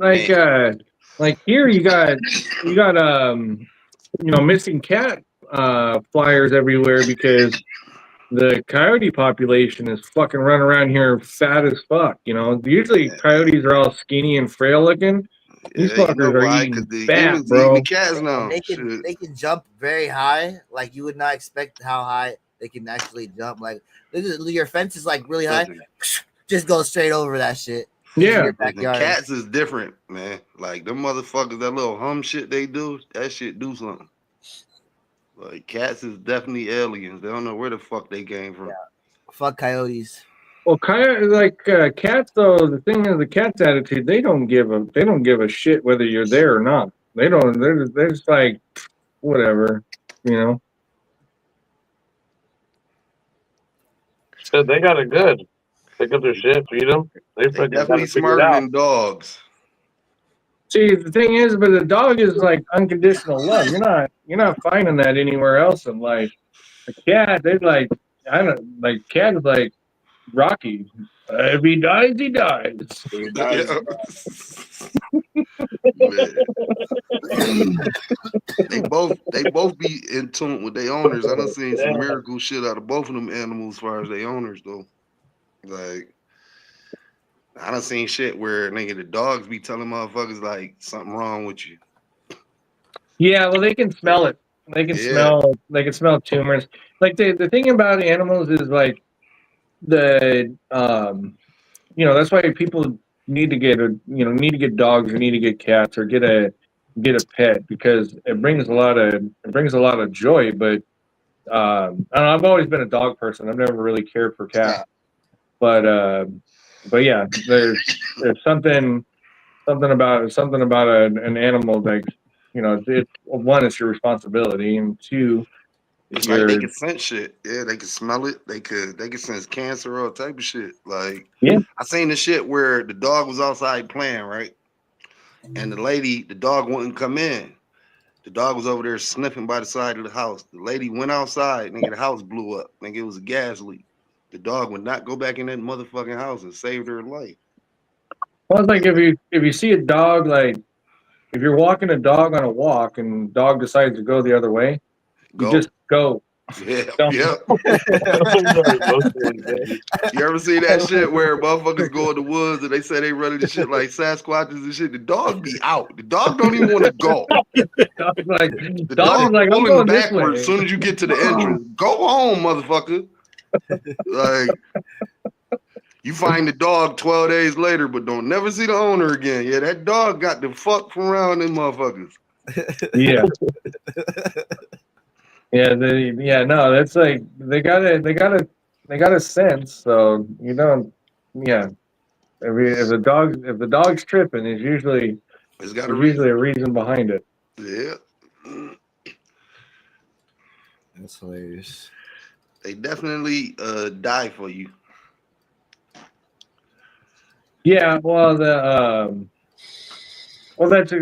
like here you got missing cat flyers everywhere because the coyote population is fucking running around here fat as fuck. Usually coyotes are all skinny and frail looking. These Yeah, you know fuckers are why? eating the fat, humans bro. eating the cats now. They Shit. can jump very high. Like you would not expect how high they can actually jump. Like your fence is like really high. Just go straight over that shit. Yeah. Your The backyard. cats is different, man. Like them motherfuckers, that little hum shit they do, that shit do something. Like cats is definitely aliens. They don't know where the fuck they came from. Yeah. Fuck coyotes. Well, cats though. The thing is, the cat's attitude. They don't give a shit whether you're there or not. They don't. They're just like whatever, you know. So they got it good. Pick up their shit, feed them. They They fucking definitely got it figured smarter out. than dogs. See, the thing is, but the dog is like unconditional love. You're not finding that anywhere else in life. The cat, they like, I don't like cat is like Rocky. If he dies, he dies. They both be in tune with their owners. I done seen some miracle shit out of both of them animals as far as their owners though. Like I done seen shit where nigga the dogs be telling motherfuckers like something wrong with you. Yeah, well, they can smell it. They can smell tumors. Like the thing about animals is like that's why people need to get dogs or need to get cats or get a pet because it brings a lot of joy. But I don't know, I've always been a dog person. I've never really cared for cats. But yeah, there's something about an animal that it's your responsibility, and two, It's like they can sense shit. Yeah, they can smell it. They can sense cancer or all type of shit. Like I seen the shit where the dog was outside playing, right? And the dog wouldn't come in. The dog was over there sniffing by the side of the house. The lady went outside, nigga, the house blew up. Nigga, it was a gas leak. The dog would not go back in that motherfucking house and saved her life. Well, it's like if you see a dog, like if you're walking a dog on a walk and the dog decides to go the other way, you just go. Yeah, Don't. yeah. You ever see that shit where motherfuckers go in the woods and they say they running the shit like Sasquatches and shit? The dog be out. The dog don't even want to go. The dog is like I'm pulling going this way. backwards as soon as you get to the entrance. Go home, motherfucker. Like you find the dog 12 days later, but don't never see the owner again. Yeah, that dog got the fuck from around them motherfuckers. Yeah. No, that's like they got a sense. So you don't. Yeah. If the dog's tripping, there's usually a reason behind it. Yeah. That's hilarious. They definitely die for you. Yeah, well, that's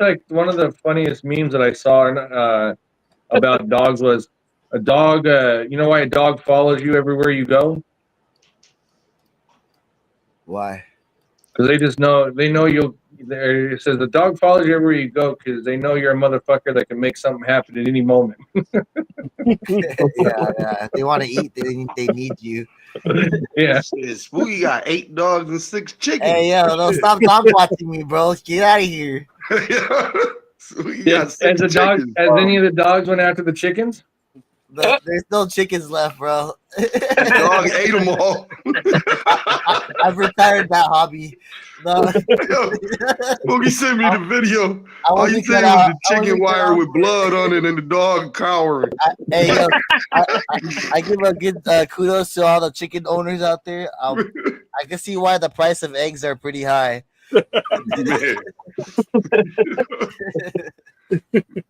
like one of the funniest memes that I saw about dogs was a dog. You know why a dog follows you everywhere you go? Why? Because they know It says the dog follows you everywhere you go because they know you're a motherfucker that can make something happen at any moment. Yeah. If they want to eat, they need you. Yeah. Shit, Spooky got 8 dogs and 6 chickens. Hey, yo, don't stop dog watching me, bro. Get out of here. Spooky got 6 As chickens. any of the dogs went after the chickens? There's no chickens left, bro. The dog ate them all. I've retired that hobby. No. Yo, Spooky sent me the video. I All you wasn't see cut was out- the I chicken wasn't cut wire out with for it. blood on it and the dog cowering. Hey, yo, I give a good kudos to all the chicken owners out there. I can see why the price of eggs are pretty high. Man.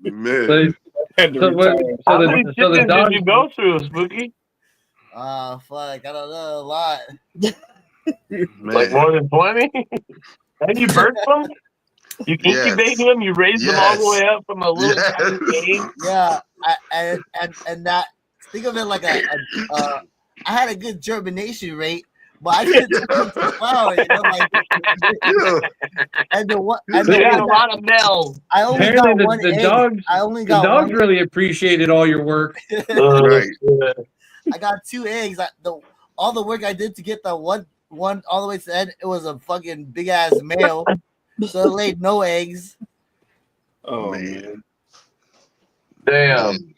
Man. So, Had to so, what, retire. How so, many the, so the chickens dog. did you go through, Spooky? Fuck, I don't know, a lot. Like Man. more than 20? And you birthed them? You Yes. incubated them? You raised them all the Yes. way up from a little Yes. tiny egg? Yeah, and that, think of it like I had a good germination rate, but I couldn't turn into flower, you know, like, Yeah. and the one, They and the had a one lot of males. I only got Apparently, one the egg. dogs. I only The got dogs one. really appreciated all your work. Right. I got 2 eggs. All the work I did to get the one all the way to the end, it was a fucking big ass male, so it laid no eggs. Oh Man. man. Damn.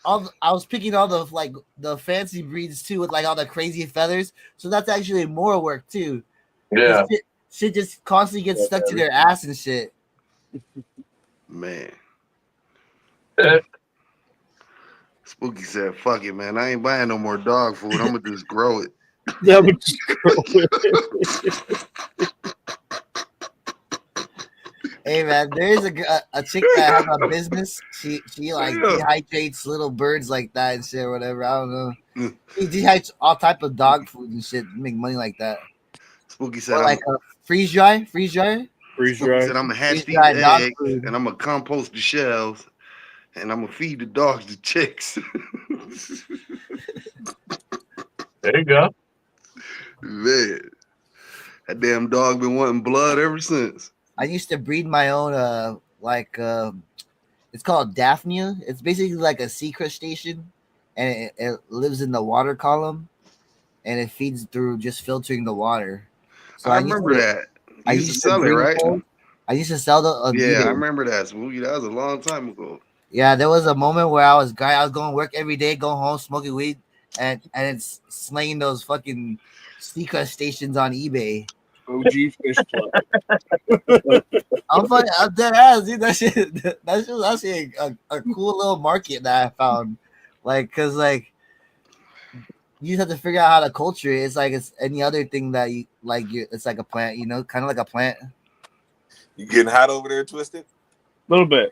I was picking all the fancy breeds too, with like all the crazy feathers. So that's actually more work too. Yeah. Shit just constantly gets stuck to their ass and shit. Man. Spooky said, fuck it, man. I ain't buying no more dog food. I'm going to just grow it. That would Hey man, there is a chick that has a business. She like dehydrates little birds like that and shit or whatever. I don't know. She dehydrates all type of dog food and shit. Make money like that. Spooky said, Or like a freeze dry. freeze Spooky dry. said, I'm going to hatch these Freeze-dried dog eggs food. and I'm going to compost the shells and I'm going to feed the dogs the chicks. There you go. Man. That damn dog been wanting blood ever since. I used to breed my own it's called Daphnia. It's basically like a sea crustacean, and it lives in the water column, and it feeds through just filtering the water. So I remember that. I You used to sell it, breed right? those. I used to sell the Yeah, I remember that, Spooky. That was a long time ago. Yeah, there was a moment where I was going to work every day, going home smoking weed, and it's slaying those fucking sea crustaceans on eBay. OG fish club. I'm funny. I'm dead ass, dude. That's actually a cool little market that I found. Like, cause like you just have to figure out how to culture it. It's like it's any other thing that you like. It's like a plant, you know, kind of like a plant. You getting hot over there, Twisted? A little bit.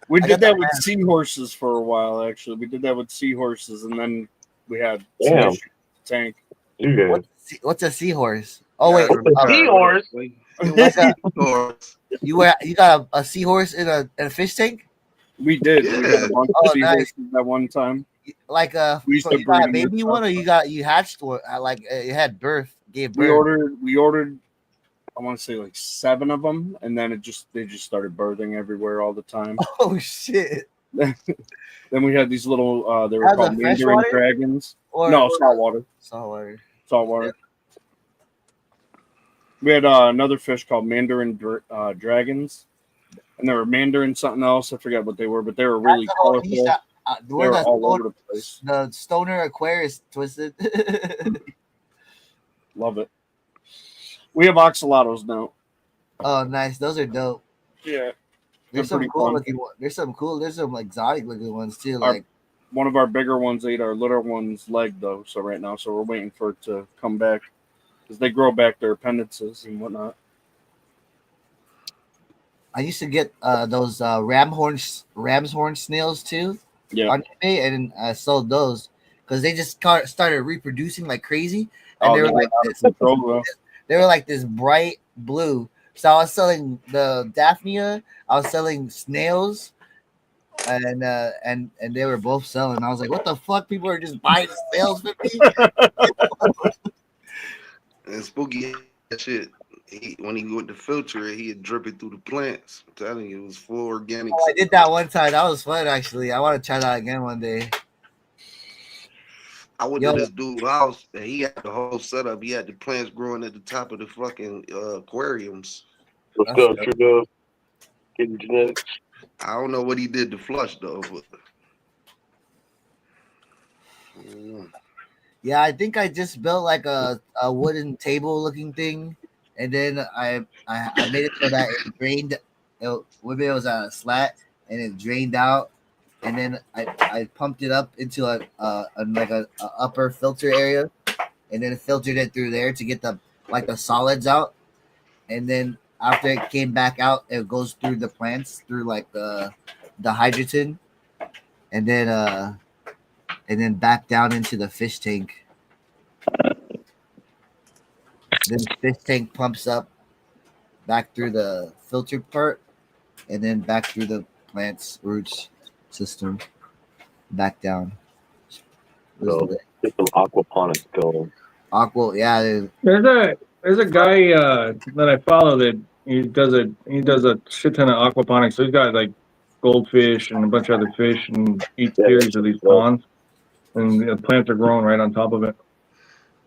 We did that with seahorses for a while. Actually, we did that with seahorses, and then we had some Damn. issues with the tank. You good. What's a seahorse? Oh wait, Seahorse? you got a seahorse in a fish tank? We did. We got a bunch of Oh, seahorses nice. at one time. Like We used to you got a breed them baby and one, or stuff. you hatched one? Like it had gave We birth. ordered. I want to say like 7 of them, and then they just started birthing everywhere all the time. Oh shit! Then we had these little. They were As a called Mandarin freshwater? dragons. Or No, saltwater. Saltwater. We had another fish called Mandarin dragons, and they were Mandarin something else. I forget what they were, but they were really colorful. They were all over the place. The Stoner Aquarius Twisted. Love it. We have oxalatos now. Oh, nice. Those are dope. Yeah. There's They're some pretty cool fun. looking ones. There's some exotic looking ones too. Our- Like One of our bigger ones ate our little one's leg though. So right now, we're waiting for it to come back because they grow back their appendices and whatnot. I used to get those ram's horn snails too Yeah. on eBay, and I sold those because they just started reproducing like crazy, and they were like this. They were like this bright blue. So I was selling the Daphnia. I was selling snails, and they were both selling. I was like, "What the fuck? People are just buying snails for me." And Spooky That shit. When he went to filter it, he'd drip it through the plants. I'm telling you, it was full organic. Oh, I did that one time. That was fun, actually. I want to try that again one day. I went to this dude's house and he had the whole setup. He had the plants growing at the top of the fucking aquariums. Let's go, Trigger. Getting genetics. I don't know what he did to flush though, but yeah, I think I just built like a wooden table looking thing, and then I made it so that it drained. Maybe it was a slat, and it drained out, and then I pumped it up into a upper filter area, and then filtered it through there to get the solids out, and then after it came back out, it goes through the plants through like the hydrogen, and then back down into the fish tank. Then the fish tank pumps up back through the filtered part, and then back through the plant's roots system, back down. So get some aquaponics going. Yeah. Dude. There's a guy that I follow that he does a shit ton of aquaponics. So he's got like goldfish and a bunch of other fish and each series of these ponds, and the plants are growing right on top of it.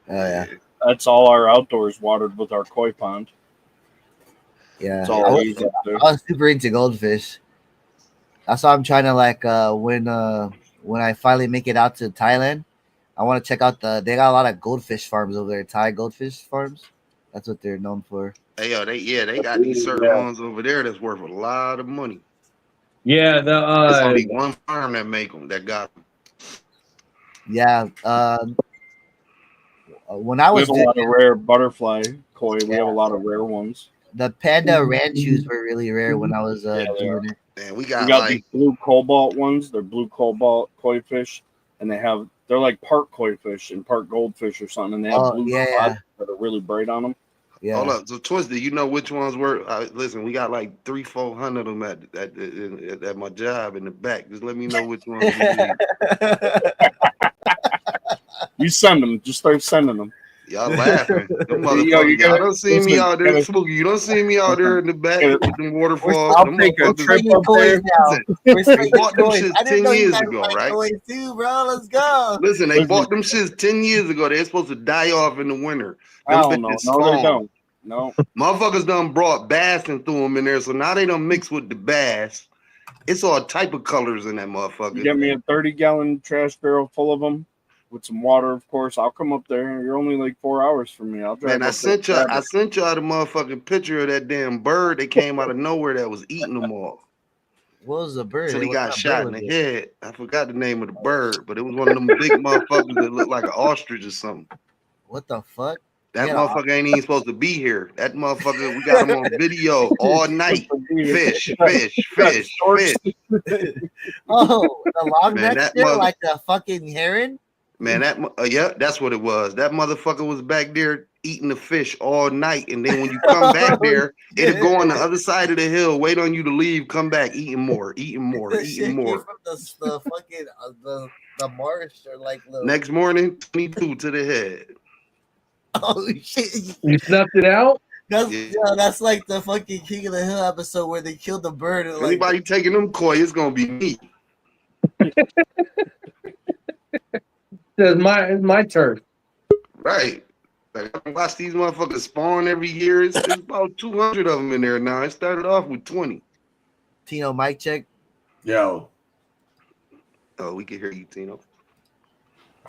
Oh yeah. That's all our outdoors watered with our koi pond. Yeah, It's all I was super into goldfish. That's why I'm trying to when I finally make it out to Thailand, I want to check out they got a lot of goldfish farms over there, Thai goldfish farms. That's what they're known for. Hey, they got these certain ones over there that's worth a lot of money. Yeah, there's only one farm that make them that got them. Yeah, when I was we have a lot of rare butterfly koi, we have a lot of rare ones. The panda ranchus were really rare when I was doing it. Man, we got like these blue cobalt ones. They're blue cobalt koi fish, and they're like part koi fish and part goldfish or something, and they have blue spots that are really bright on them. Yeah. Hold up, so Twisted, you know which ones were? Listen, we got like 300-400 of them at my job in the back. Just let me know which ones. You send them. Just start sending them. Y'all laughing. Y'all don't see me out there, Spooky. You don't see me out there in the back with them waterfalls. I'll take a trip up there. They bought them shits 10 years ago, right? Too, bro. Let's go. Listen, they bought them shits 10 years ago. They're supposed to die off in the winter. No, they don't. No. Motherfuckers done brought bass and threw them in there, so now they done mixed with the bass. It's all type of colors in that motherfucker. You get me a 30-gallon trash barrel full of them with some water, of course. I'll come up there. You're only like 4 hours from me. I'll drive. Man, I sent y'all the motherfucking picture of that damn bird that came out of nowhere that was eating them all. What was the bird? So he got shot in the head. I forgot the name of the bird, but it was one of them big motherfuckers that looked like an ostrich or something. What the fuck? That motherfucker ain't even supposed to be here. That motherfucker, we got him on video all night. Fish. Oh, the long neck shit, like the fucking heron? Man, that's what it was. That motherfucker was back there eating the fish all night, and then when you come back there, it'll go on the other side of the hill, wait on you to leave, come back, eating more. From the fucking the marsh or like the next morning, 22 to the head. Oh shit! You snuffed it out? That's like the fucking King of the Hill episode where they killed the bird. And anybody taking them koi, it's gonna be me. It's my turf. Right. Like, I watch these motherfuckers spawn every year. It's about 200 of them in there now. It started off with 20. Tino, mic check. Yo. Oh, we can hear you, Tino.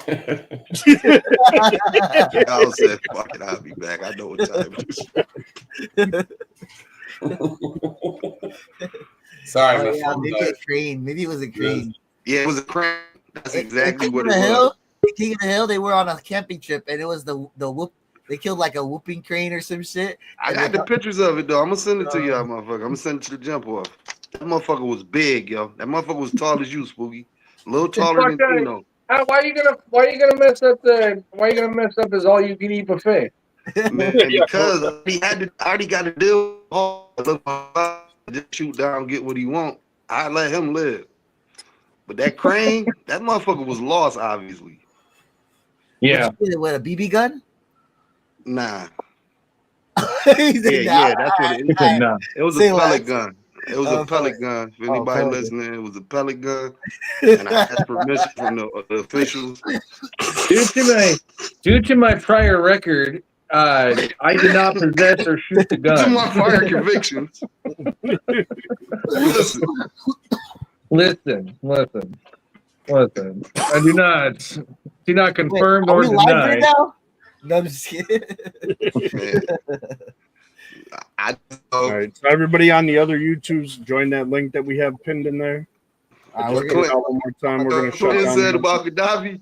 I said, fuck it, I'll be back. I know what time it is. Sorry, maybe a crane. Maybe it was a crane. Yeah, it was a crane. That's exactly what it was. King of the Hill, they were on a camping trip, and it was the whoop. They killed like a whooping crane or some shit. I got the pictures of it though. I'm gonna send it to y'all, motherfucker. I'm gonna send it to the jump off. That motherfucker was big, yo. That motherfucker was tall as you, Spooky. A little taller than Tino. Why are you gonna mess up his all you can eat buffet? Man, because I already got to deal with just shoot down, get what he want. I let him live. But that crane, that motherfucker was lost, obviously. Yeah. What, a BB gun? Nah. He said, Yeah, nah. that's what it He is. said no. It was Say a pellet less. gun. It was Oh, a pellet pellet. gun. If Oh, anybody pellet. listening, it was a pellet gun. And I asked permission from the officials. Due to my prior record, I did not possess or shoot the To gun. my prior convictions. Listen, Listen. I do not Wait, confirm are nor we live right deny. now? No, I'm just kidding. man. I All right, so everybody on the other YouTubes, join that link that we have pinned in there. We're What gonna, One more time, we're gonna shut Clinton down. said the- about Gaddafi.